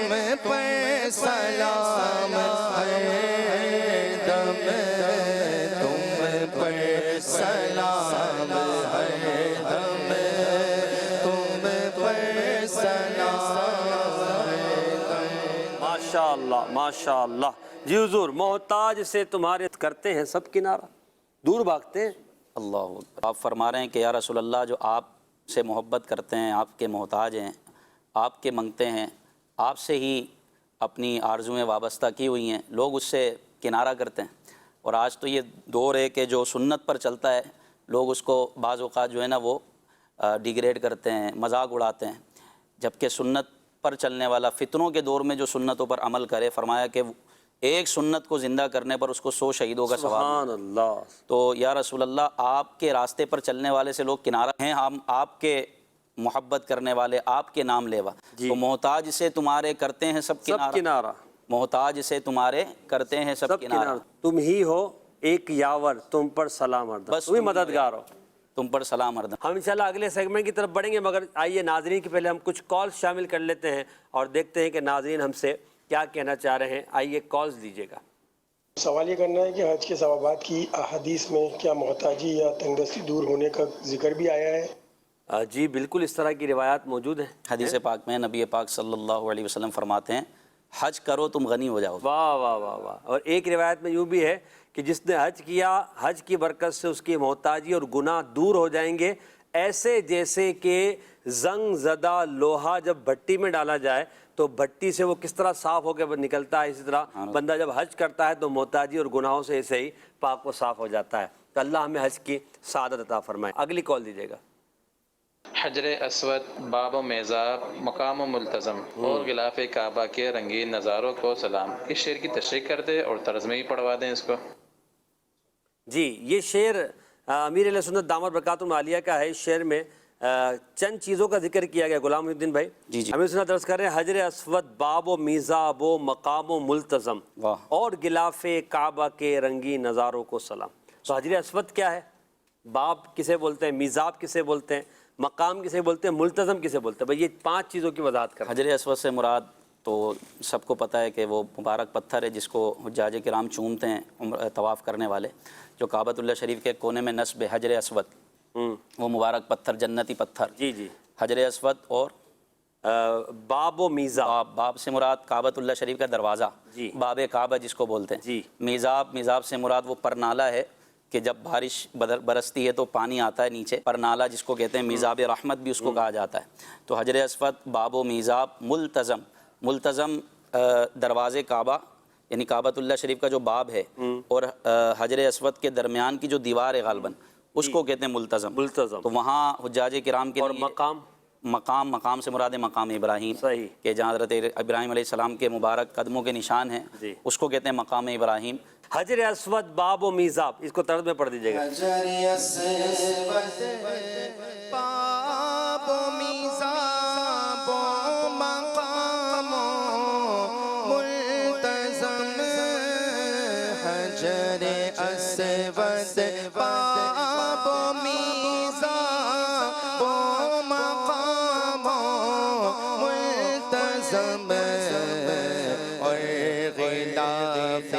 پر سلام ہر دم، تم پر سلام ہر دم، تم پر سلام ہر دم. ماشاءاللہ ماشاءاللہ. جی حضور، محتاج سے تمہارے کرتے ہیں سب کنارہ، دور بھاگتے ہیں. اللہ اکبر. آپ فرما رہے ہیں کہ یا رسول اللہ جو آپ سے محبت کرتے ہیں، آپ کے محتاج ہیں، آپ کے منگتے ہیں، آپ سے ہی اپنی آرزویں وابستہ کی ہوئی ہیں، لوگ اس سے کنارہ کرتے ہیں. اور آج تو یہ دور ہے کہ جو سنت پر چلتا ہے لوگ اس کو بعض اوقات جو ہے نا وہ ڈیگریڈ کرتے ہیں، مذاق اڑاتے ہیں. جبکہ سنت پر چلنے والا فتنوں کے دور میں جو سنتوں پر عمل کرے، فرمایا کہ ایک سنت کو زندہ کرنے پر اس کو 100 شہیدوں کا ثواب. سبحان اللہ. تو یا رسول اللہ آپ کے راستے پر چلنے والے سے لوگ کنارہ ہیں، ہم آپ کے محبت کرنے والے، آپ کے نام لیوا. تو محتاج سے تمہارے کرتے ہیں سب سب کنارہ، محتاج سے تمہارے کرتے ہیں سب کنارہ. تم ہی ہو ایک یاور، تم پر سلام ہردم، بس تم ہی مددگار ہو. تم پر سلام ہردم. ہم انشاءاللہ اگلے سیگمنٹ کی طرف بڑھیں گے، مگر آئیے ناظرین کے پہلے ہم کچھ کالز شامل کر لیتے ہیں اور دیکھتے ہیں کہ ناظرین ہم سے کیا کہنا چاہ رہے ہیں. آئیے کالز دیجیے گا. سوال یہ کرنا ہے کہ حج کے ثوابات کی احادیث میں کیا محتاجی یا تنگدستی دور ہونے کا ذکر بھی آیا ہے؟ جی بالکل، اس طرح کی روایات موجود ہیں. حدیث پاک میں نبی پاک صلی اللہ علیہ وسلم فرماتے ہیں حج کرو تم غنی ہو جاؤ. واہ واہ واہ واہ. اور ایک روایت میں یوں بھی ہے کہ جس نے حج کیا، حج کی برکت سے اس کی محتاجی اور گناہ دور ہو جائیں گے، ایسے جیسے کہ زنگ زدہ لوہا جب بھٹی میں ڈالا جائے تو بھٹی سے وہ کس طرح صاف ہو کے نکلتا ہے، اسی طرح بندہ جب حج کرتا ہے تو محتاجی اور گناہوں سے ایسے ہی پاک و صاف ہو جاتا ہے. تو اللہ ہمیں حج کی سعادت عطا فرمائے. اگلی کال دیجیے گا. حجر اسود، باب و میزاب، مقام و ملتزم اور غلاف کعبہ کے رنگین نظاروں کو سلام. اس شعر کی تشریح کر دیں اور طرز میں ہی پڑھوا دیں اس کو. جی یہ شعر امیر علیہ سنت دامت برکاتہ عالیہ کا ہے. اس شعر میں چند چیزوں کا ذکر کیا گیا. غلام الدین بھائی امیر سنت درس کر رہے ہیں حجر اسود، باب و میزاب و مقام و ملتزم اور غلاف کعبہ کے رنگین نظاروں کو سلام. تو حجر اسود کیا ہے، باب کسے بولتے ہیں، میزاب کسے بولتے ہیں، مقام کسے بولتے ہیں، ملتزم کسے بولتے ہیں؟ بھائی یہ 5 چیزوں کی وضاحت کر. حجر اسود سے مراد تو سب کو پتہ ہے کہ وہ مبارک پتھر ہے جس کو حجاج کرام چومتے ہیں طواف کرنے والے، جو کعبۃ اللہ شریف کے کونے میں نصب ہے حجر اسود. وہ مبارک پتھر جنتی پتھر، جی جی، حجر اسود اور باب و میزاب، باب سے مراد کعبۃ اللہ شریف کا دروازہ، جی، باب کعبہ جس کو بولتے ہیں، جی، میزاب سے مراد وہ پرنالہ ہے کہ جب بارش برستی ہے تو پانی آتا ہے نیچے، پرنالہ جس کو کہتے ہیں، میزاب رحمت بھی اس کو کہا جاتا ہے۔ تو حجر اسود، باب و میزاب، ملتزم دروازے کعبہ یعنی کعبۃ اللہ شریف کا جو باب ہے اور حجر اسود کے درمیان کی جو دیوار ہے غالباً اس کو کہتے ہیں ملتزم۔ تو وہاں حجاج کرام کے اور لیے مقام سے مراد مقام ابراہیم، صحیح، کہ جہاں حضرت ابراہیم علیہ السلام کے مبارک قدموں کے نشان ہیں، جی، اس کو کہتے ہیں مقام ابراہیم۔ حجر اسود، باب و میزاب، اس کو طرز میں پڑھ دیجیے گا۔ حجر اسود باب و میزاب و مقام ملتزم، حجر اسود باب و میزاب و مقام ملتزم، اور غلاف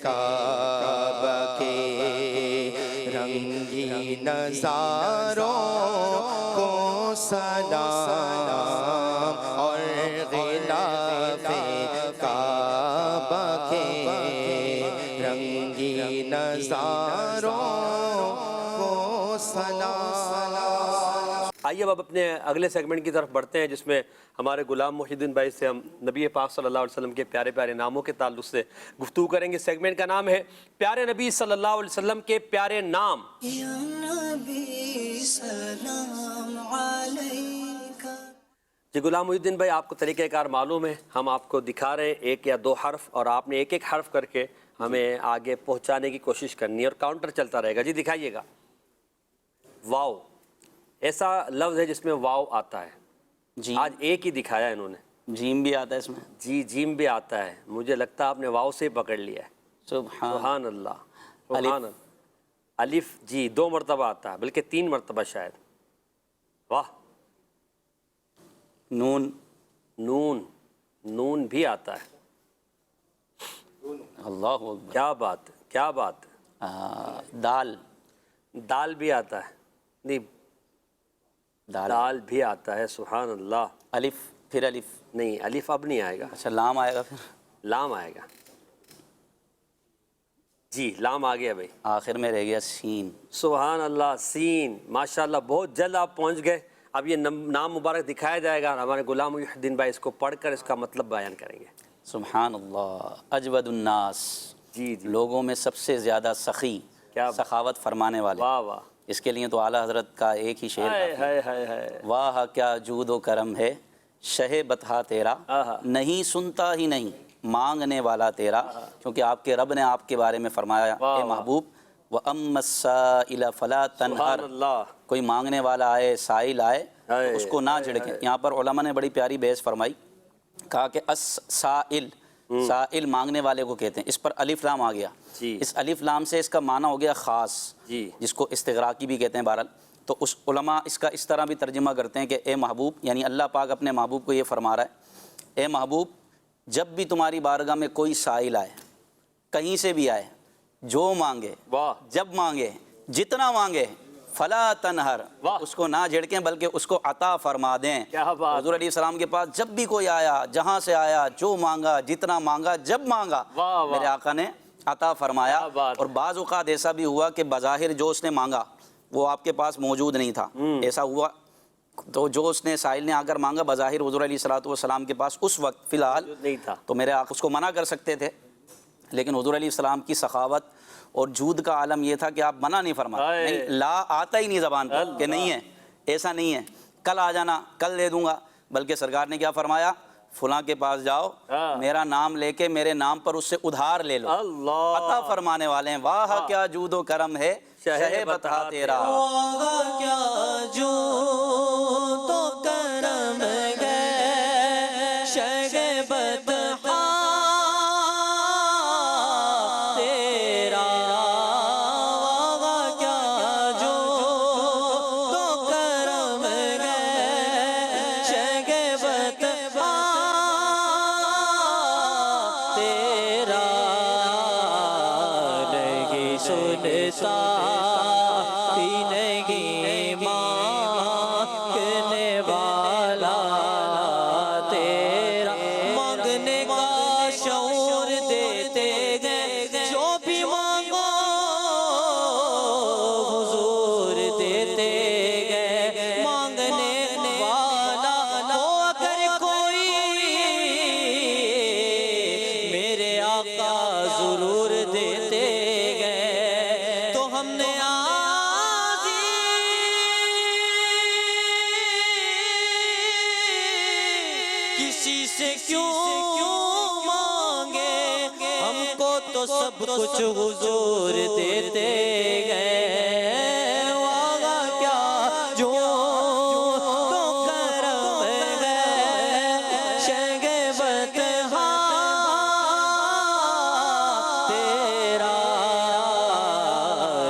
کعبہ کے رنگی نظاروں کو سلام، اور غلاف کعبہ کے رنگی نظاروں کو سلام۔ آئیے اب اپنے اگلے سیگمنٹ کی طرف بڑھتے ہیں، جس میں ہمارے غلام محی الدین بھائی سے ہم نبی پاک صلی اللہ علیہ وسلم کے پیارے پیارے ناموں کے تعلق سے گفتگو کریں گے۔ سیگمنٹ کا نام ہے پیارے نبی صلی اللہ علیہ وسلم کے پیارے نام۔ یا نبی سلام علیکہ۔ جی غلام محی الدین بھائی، آپ کو طریقہ کار معلوم ہے، ہم آپ کو دکھا رہے ہیں ایک یا دو حرف، اور آپ نے ایک ایک حرف کر کے ہمیں آگے پہنچانے کی کوشش کرنی ہے، اور کاؤنٹر چلتا رہے گا۔ جی دکھائیے گا۔ واو، ایسا لفظ ہے جس میں واو آتا ہے، جی، آج ایک ہی دکھایا انہوں نے۔ جیم بھی آتا ہے اس میں، جی جیم بھی آتا ہے، مجھے لگتا ہے آپ نے واو سے پکڑ لیا ہے۔ سبحان اللہ، سبحان اللہ۔ الف جی 2 مرتبہ آتا ہے، بلکہ 3 مرتبہ شاید۔ واہ۔ نون بھی آتا ہے۔ اللہ اکبر، کیا بات، کیا بات۔ دال بھی آتا ہے، نہیں دال بھی آتا ہے، سبحان اللہ۔ الف، پھر الف، نہیں الف اب نہیں آئے گا، اچھا لام آئے گا، پھر لام آئے گا۔ جی لام آ گیا بھائی، آخر میں رہ گیا سین۔ سبحان اللہ، سین، ماشاءاللہ بہت جلد آپ پہنچ گئے۔ اب یہ نام مبارک دکھایا جائے گا، ہمارے غلام محی الدین بھائی اس کو پڑھ کر اس کا مطلب بیان کریں گے۔ سبحان اللہ، اجود الناس، جی جی، لوگوں میں سب سے زیادہ سخی، کیا سخاوت فرمانے والے۔ واہ واہ، اس کے لیے تو اعلیٰ حضرت کا ایک ہی شعر ہائے کافی ہائے ہائے ہائے۔ ہے، واہ کیا جود و کرم ہے شہ بطحا تیرا، آہا، نہیں سنتا ہی نہیں مانگنے والا تیرا، کیونکہ آپ کے رب نے آپ کے بارے میں فرمایا، واہ اے واہ، محبوب وَأَمَّا السَّائِلَ فَلَا سبحان تَنْهَرْ، اللہ، کوئی مانگنے والا آئے، سائل آئے ہائے، تو اس کو نہ جھڑکیں۔ یہاں پر علماء نے بڑی پیاری بحث فرمائی، کہا کہ السائل، سائل مانگنے والے کو کہتے ہیں، اس پر الف لام آ گیا، جی، اس الف لام سے اس کا معنی ہو گیا خاص، جی، جس کو استغراقی بھی کہتے ہیں بہرحال۔ تو اس علماء اس کا اس طرح بھی ترجمہ کرتے ہیں کہ اے محبوب، یعنی اللہ پاک اپنے محبوب کو یہ فرما رہا ہے، اے محبوب جب بھی تمہاری بارگاہ میں کوئی سائل آئے، کہیں سے بھی آئے، جو مانگے، واہ، جب مانگے، جتنا مانگے، فلا تنہر، واہ، اس کو نہ جھڑکیں بلکہ اس کو عطا فرما دیں۔ کیا بات، حضور علیہ السلام کے پاس جب بھی کوئی آیا، جہاں سے آیا، جو مانگا، جتنا مانگا، جب مانگا، واہ واہ، میرے آقا نے عطا فرمایا۔ کیا بات، اور بعض اوقات ایسا بھی ہوا کہ بظاہر جو اس نے مانگا وہ آپ کے پاس موجود نہیں تھا، ایسا ہوا تو جو اس نے سائل نے آ کر مانگا بظاہر حضور علیہ السلام کے پاس اس وقت فی الحال نہیں تھا، تو میرے آقا اس کو منع کر سکتے تھے، لیکن حضور علیہ السلام کی سخاوت اور جود کا عالم یہ تھا کہ آپ منع نہیں فرماتے، نہیں، لا آتا ہی نہیں زبان پر کہ نہیں ہے، ایسا نہیں ہے، کل آ جانا، کل دے دوں گا، بلکہ سرکار نے کیا فرمایا، فلاں کے پاس جاؤ، میرا نام لے کے میرے نام پر اس سے ادھار لے لو، اللہ، عطا فرمانے والے ہیں۔ واہ کیا جود و کرم ہے شہ بطحا تیرا، واہ کیا جو تو کرم ہے شہ بطحا تیرا، واہ کیا جو تو کرم ہے شہ بطحا تیرا، نہیں سنتا ہی نہیں ضرور دیتے گئے، تو ہم نے کسی سے کیوں مانگے، ہم کو تو سب کچھ حضور دیتے گئے، واہ کیا جو تو کرم ہے، شگفتہ تیرا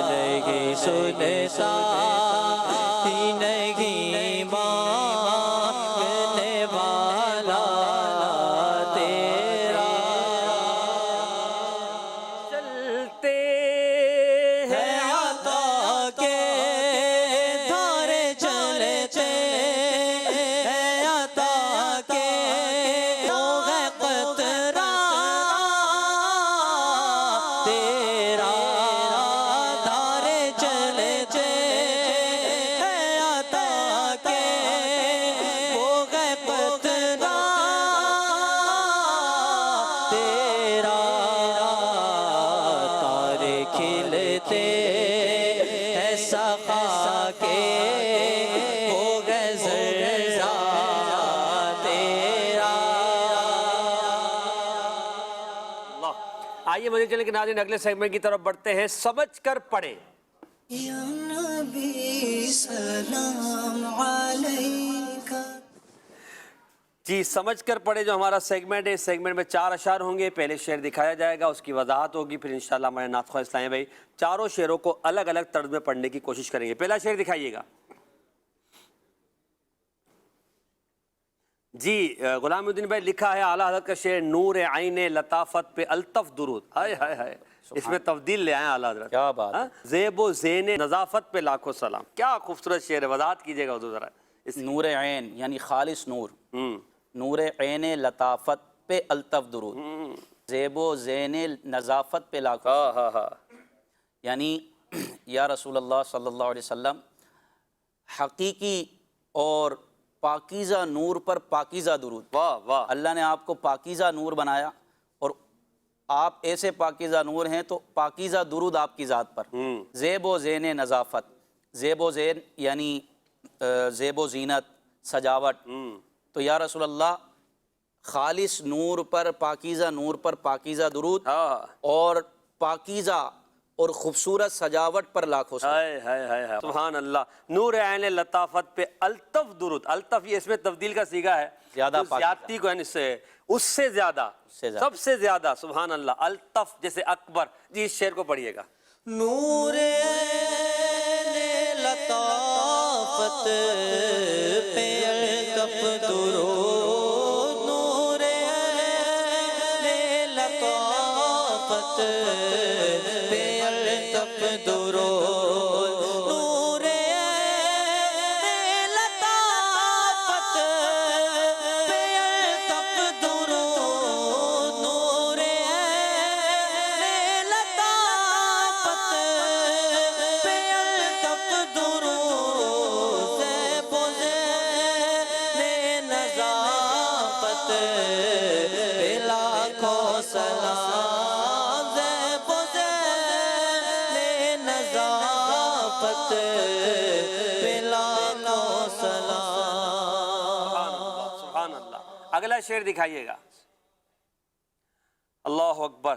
نہیں سنتا ہی نہیں مانگنے والا تیرا، چلتے ہے عطا کے دھارے چلتے، ہے عطا کے وہ ہے قطرہ تیرا، دھارے چلتے، ہے عطا کے وہ ہے قطرہ تیرا، تارے کھلتے ہیں سخا کے وہ ہے ذرہ تیرا۔ اللہ۔ آئیے مزید چلیں کہ ناظرین اگلے سیگمنٹ کی طرف بڑھتے ہیں، سمجھ کر پڑھیں۔ یا نبی سلام علیکہ۔ جی سمجھ کر پڑھے جو ہمارا سیگمنٹ ہے، اس سیگمنٹ میں 4 اشعار ہوں گے، پہلے شعر دکھایا جائے گا، اس کی وضاحت ہوگی، پھر انشاءاللہ ہمارے نعت خواہ اسلامی بھائی چاروں شعروں کو الگ الگ طرز میں پڑھنے کی کوشش کریں گے۔ پہلا شعر دکھائیے گا جی۔ غلام الدین بھائی لکھا ہے اعلیٰ حضرت کا شعر، نور عین لطافت پہ الطف درود، ہائے ہائے ہائے، اس میں تبدیل لے آئے اعلیٰ حضرت، کیا بات، زیب و زین نظافت پہ لاکھوں سلام، کیا خوبصورت شعر ہے، وضاحت کیجیے گا حضور ذرا اس نور عین یعنی خالص نور، نور عین لطافت پہ الطف درود، زیب و زین نظافت پہ لاکھوں، یعنی یا رسول اللہ صلی اللہ علیہ وسلم، حقیقی اور پاکیزہ نور پر پاکیزہ درود، واہ واہ، اللہ نے آپ کو پاکیزہ نور بنایا اور آپ ایسے پاکیزہ نور ہیں تو پاکیزہ درود آپ کی ذات پر، زیب و زین نظافت، زیب و زین یعنی زیب و زینت، سجاوٹ، تو یا رسول اللہ خالص نور پر پاکیزہ نور پر پاکیزہ درود اور پاکیزہ اور خوبصورت سجاوٹ پر لاکھوں سلام۔ ہائے ہائے ہائے ہائے، سبحان اللہ، نور عین لطافت پہ الطف درود، الطف یہ اس میں تبدیل کا صیغہ ہے، زیادہ جو زیادتی کو ہے اس سے زیادہ، سب سے زیادہ، سبحان اللہ، الطف جیسے اکبر۔ جی اس شعر کو پڑھیے گا۔ نور عین لطافت پہ الطف درود، نور عین لطافت پہ الطف درود، نور عین لطافت پہ الطف درود، نور عین لطافت پہ الطف درود، زیب و زین نظافت پہ لاکھوں سلام، زیب و زین نظافت پہ لاکھوں سلام۔ سبحان اللہ۔ اگلا شعر دکھائیے گا۔ اللہ اکبر۔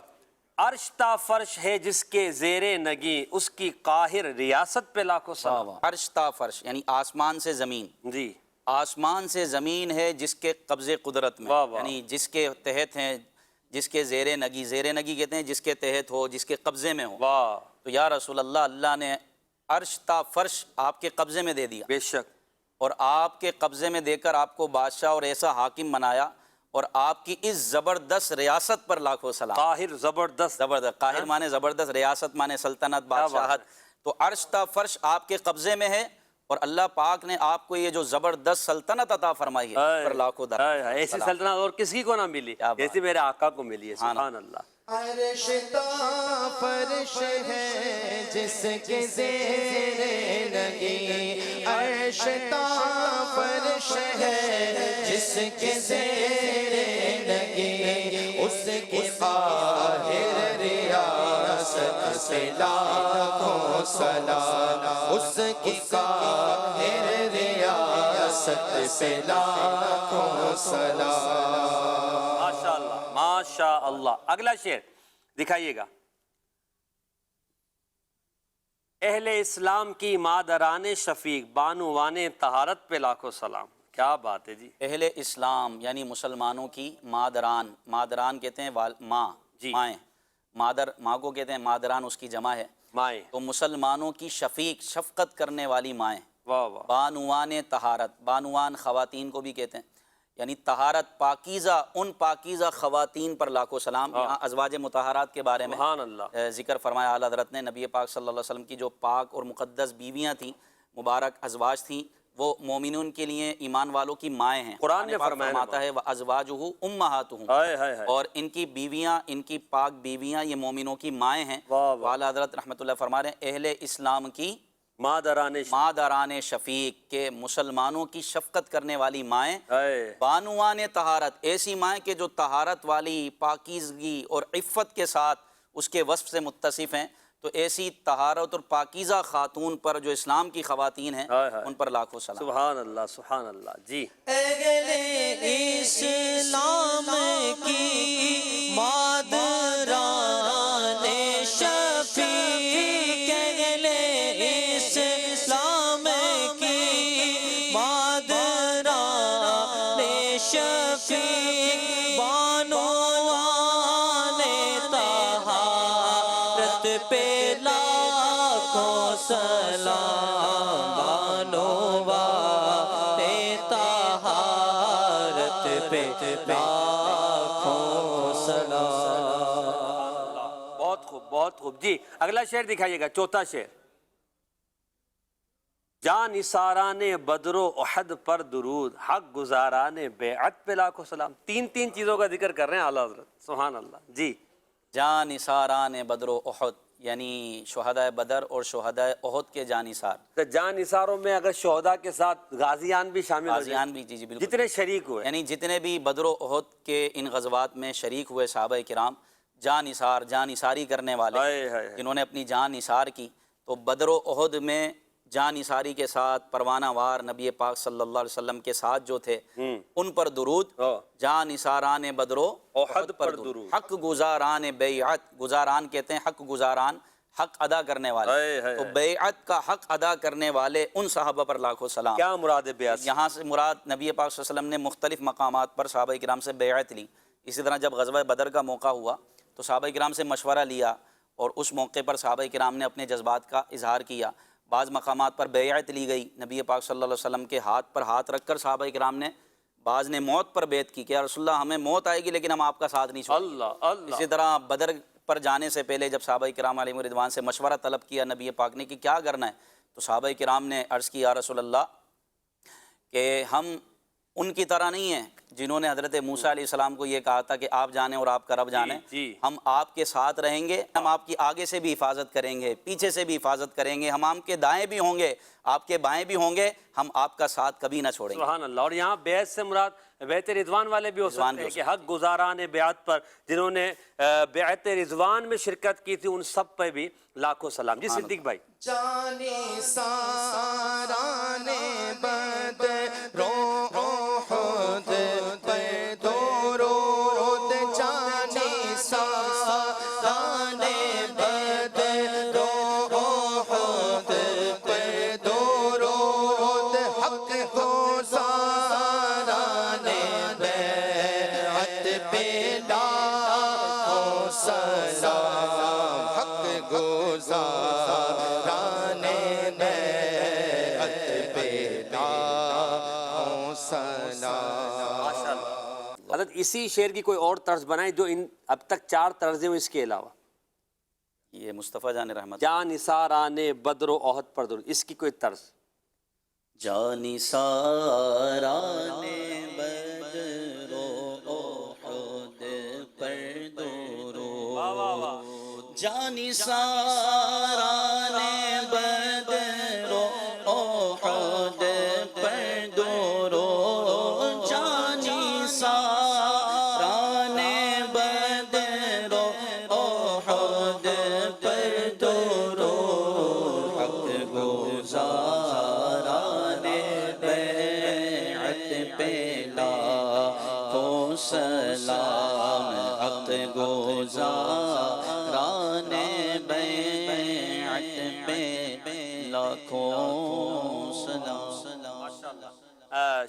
عرش تا فرش ہے جس کے زیر نگی، اس کی قاہر ریاست پہ لاکھوں سلام۔ عرش تا فرش یعنی آسمان سے زمین، جی آسمان سے زمین ہے جس کے قبضے قدرت میں، واہ واہ۔ یعنی جس کے تحت ہیں، جس کے زیر نگی کہتے ہیں جس کے تحت ہو، جس کے قبضے میں ہو، واہ، تو یا رسول اللہ اللہ نے عرش تا فرش آپ کے قبضے میں دے دیا، بے شک، اور آپ کے قبضے میں دے کر آپ کو بادشاہ اور ایسا حاکم بنایا، اور آپ کی اس زبردست ریاست پر لاکھوں سلام۔ قاہر، زبردست، زبردست، قاہر مانے زبردست، ریاست مانے سلطنت، بادشاہت، تو عرش تا فرش آپ کے قبضے میں ہے، اور اللہ پاک نے آپ کو یہ جو زبردست سلطنت عطا فرمائی ہے، اس پر لاکھوں ایسی سلطنت اور کسی کو نہ ملی، ایسی میرے آقا کو ملی ہے، سبحان اللہ۔ عرش تا فرش ہے جس کے زیر نگی، عرش تا فرش ہے جس کے زیر نگی، اس کی قاہر پہ لاکھوں سلام اس کی قاہر ریاست پہ لاکھوں سلام ماشاء اللہ ماشاء اللہ. اگلا شعر دکھائیے گا. اہل اسلام کی مادران شفیق بانوان طہارت پہ لاکھوں سلام. کیا بات ہے جی. اہل اسلام یعنی مسلمانوں کی مادران، مادران کہتے ہیں ماں، جی. مائیں. مادر ماں کو کہتے ہیں، مادران اس کی جمع ہے. مائیں. تو مسلمانوں کی شفیق، شفقت کرنے والی مائیں. واہ واہ. بانوان طہارت، بانوان خواتین کو بھی کہتے ہیں، یعنی طہارت، پاکیزہ، ان پاکیزہ خواتین پر لاکھوں سلام. یہاں ازواج مطہرات کے بارے میں سبحان اللہ. ذکر فرمایا اعلیٰ حضرت نے. نبی پاک صلی اللہ علیہ وسلم کی جو پاک اور مقدس بیویاں تھیں، مبارک ازواج تھیں، وہ مومنون کے لیے، ایمان والوں کی مائیں ہیں. قرآن نے پاک فرمایا فرماتا ہے وَأَزْوَاجُهُ أُمَّهَاتُهُمْ، ہائے ہائے ہائے. اور ان کی بیویاں، ان کی پاک بیویاں یہ مومنوں کی مائیں ہیں. واہ واہ. اعلیٰ حضرت رحمۃ اللہ فرما رہے ہیں اہل اسلام کی مادران شفیق کے، مسلمانوں کی شفقت کرنے والی مائیں. بانوان طہارت، ایسی مائیں کہ جو طہارت والی، پاکیزگی اور عفت کے ساتھ اس کے وصف سے متصف ہیں. تو ایسی طہارت اور پاکیزہ خاتون پر جو اسلام کی خواتین ہیں ان پر لاکھوں سلام. سبحان اللہ سبحان اللہ. جی. اہل اسلام کی مادران شفیق، اہل اسلام کی مادران شفیق بانوان طہارت پہ لاکھوں سلام. بانوان طہارت پہ لاکھوں سلام. بہت خوب بہت خوب. جی اگلا شعر دکھائیے گا. چوتھا شعر. جان نثاران بدر و احد پر درود، حق گزاران بیعت پہ لاکھوں سلام. تین چیزوں کا ذکر کر رہے ہیں اعلیٰ حضرت. سبحان اللہ. جی. جان نثاران بدر و احد یعنی شہداء بدر اور شہداء احد کے جان نثار. تو جان نثاروں میں اگر شہداء کے ساتھ غازیان بھی شامل ہو جائیں، غازیان بھی. جی بالکل. جتنے شریک ہوئے، یعنی جتنے بھی بدر و احد کے ان غزوات میں شریک ہوئے صحابہ کرام، جان نثار، جان نثاری کرنے والے جنہوں نے اپنی جان نثار کی. تو بدر و احد میں جان نثاری کے ساتھ پروانہ وار نبی پاک صلی اللہ علیہ وسلم کے ساتھ جو تھے ان پر درود. جان نثاران بدر و احد پر درود. حق گزاران بیعت، گزاران کہتے ہیں حق گزاران، حق ادا کرنے والے. تو بیعت کا حق ادا کرنے والے ان صحابہ پر لاکھوں سلام. کیا مراد ہے بیعت؟ یہاں سے مراد نبی پاک صلی اللہ علیہ وسلم نے مختلف مقامات پر صحابہ کرام سے بیعت لی. اسی طرح جب غزوہ بدر کا موقع ہوا تو صحابہ کرام سے مشورہ لیا اور اس موقع پر صحابہ کرام نے اپنے جذبات کا اظہار کیا. بعض مقامات پر بیعت لی گئی، نبی پاک صلی اللہ علیہ وسلم کے ہاتھ پر ہاتھ رکھ کر صحابہ کرام نے، بعض نے موت پر بیعت کی کہ یا رسول اللہ ہمیں موت آئے گی لیکن ہم آپ کا ساتھ نہیں چھوڑیں گے. اسی طرح بدر پر جانے سے پہلے جب صحابہ کرام علیہم رضوان سے مشورہ طلب کیا نبی پاک نے کہ کیا کرنا ہے، تو صحابہ کرام نے عرض کی یا رسول اللہ کہ ہم ان کی طرح نہیں ہیں جنہوں نے حضرت موسیٰ علیہ السلام کو یہ کہا تھا کہ آپ جانیں اور آپ کا رب جانے. ہم آپ کے ساتھ رہیں گے، ہم آپ کی آگے سے بھی حفاظت کریں گے، پیچھے سے بھی حفاظت کریں گے، ہم آپ کے دائیں بھی ہوں گے، آپ کے بائیں بھی ہوں گے، ہم آپ کا ساتھ کبھی نہ چھوڑیں گے. سبحان اللہ. اور یہاں بیعت سے مراد بیعت رضوان والے بھی ہو سکتے ہیں کہ حق گزاران بیعت پر جنہوں نے بیعت رضوان میں شرکت کی تھی ان سب پہ بھی لاکھوں سلام. جی صدیق بھائی. جان نثاران بدر و احد پر درود، جان نثاران بدر و احد پر درود، حق گزاران بیعت پہ لاکھوں سلام. حق گزاران بیعت پہ لاکھوں سلام. حضرت اسی شعر کی کوئی اور طرز بنائیں جو ان اب تک 4 طرزیں اس کے علاوہ. یہ مصطفیٰ جان رحمت. جان نثاران بدر و احد پر درود، اس کی کوئی طرز. جان نثاران بدر و احد پر درود، جان نثاران بدر و احد پر درود، جان نثاران بدر و احد پر گزاران بیعت پہ لاکھوں سلام۔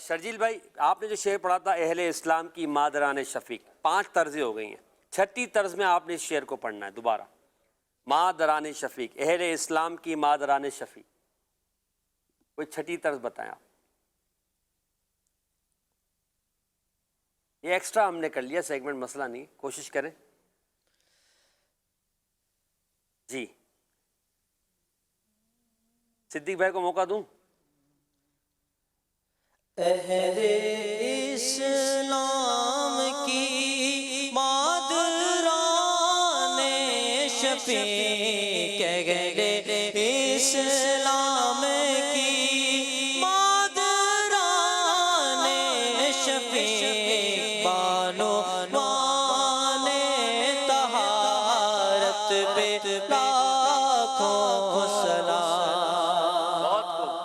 شرجیل بھائی، آپ نے جو شعر پڑھا تھا اہل اسلام کی مادران شفیق، 5 طرزیں ہو گئی ہیں، 6ٹھی طرز میں آپ نے اس شعر کو پڑھنا ہے دوبارہ۔ مادران شفیق، اہل اسلام کی مادران شفیق، کوئی 6ٹھی طرز بتائیں آپ۔ یہ ایکسٹرا ہم نے کر لیا سیگمنٹ، مسئلہ نہیں، کوشش کریں جی۔ صدیق بھائی کو موقع دوں۔ اہل اسلام کی مادران شفیق، اہل اسلام کی مادران شفیق، بانو مان طہارت پہ لاکھوں سلام۔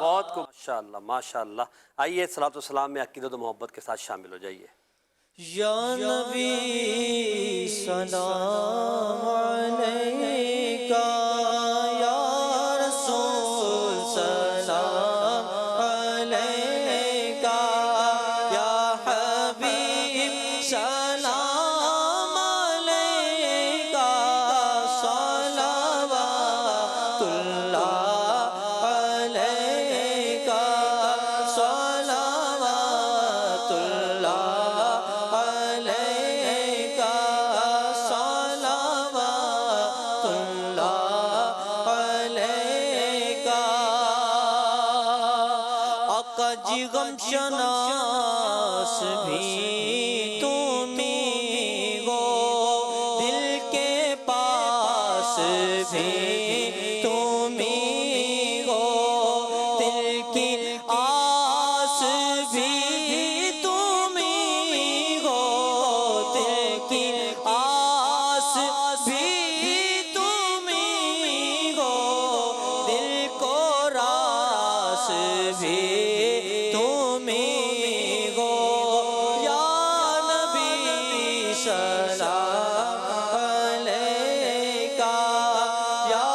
بہت خوب، ماشاء اللہ ماشاء اللہ۔ آئیے صلاۃ والسلام میں عقیدت و محبت کے ساتھ شامل ہو جائیے۔ یا نبی سلام علیکہ، یا رسول سلام علیکہ، یا حبیب سلام علیکہ، صلوات اللہ علیکہ، صلوات اللہ علیکہ، صلوات اللہ علیکہ۔ آقا جی غم شناس بھی تمہیں ہو، دل کے پاس بھی تمہیں ہو، دل کی آس بھی تمہیں ہو، دل کی آس بھی تمہیں ہو، دل کو راس بھی تمہیں ہو۔ یا نبی سلام علیکہ، یا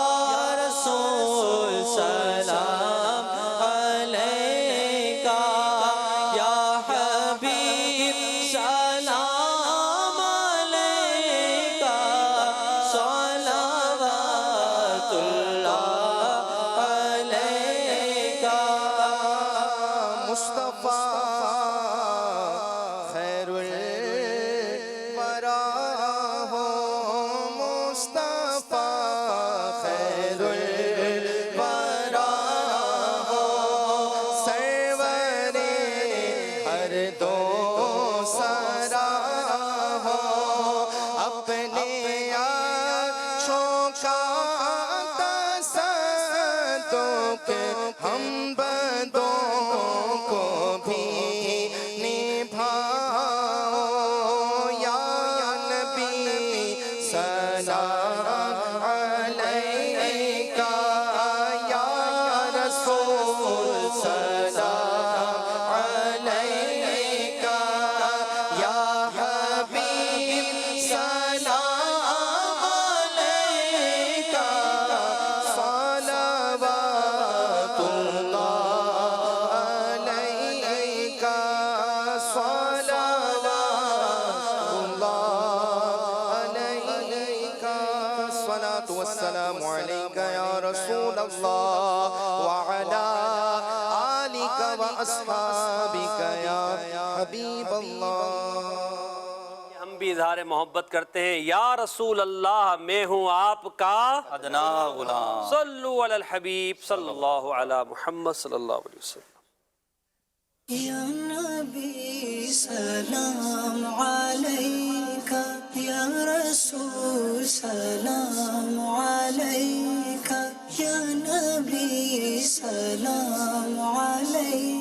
رسول سلام علیکہ، یا حبیب سلام علیکہ، صلوات اللہ علیکہ۔ مصطفیٰ خیر الورا ہو، مصطفیٰ خیر الورا ہو، سرور ہر دو سرا ہو، اپنے آنکھوں کا تصدق ہم بندوں کو بھی نبھاؤ۔ یا نبی سلام علیکہ، یا رسول سلام علیکہ، یا حبیب سلام علیکہ، صلوات اللہ علیکہ، صلوات اللہ علیکہ۔ الصلاة والسلام علیکہ یا رسول اللہ، وعلا آلک واصحابک یا حبیب اللہ۔ ہم بھی اظہار محبت کرتے ہیں، یا رسول اللہ میں ہوں آپ کا ادنا غلام۔ صلو علی الحبیب صلی اللہ علی محمد صلی اللہ علیہ وسلم۔ یا نبی سلام علیکہ، یا رسول سلام علیکہ، یا نبی سلام علیکہ۔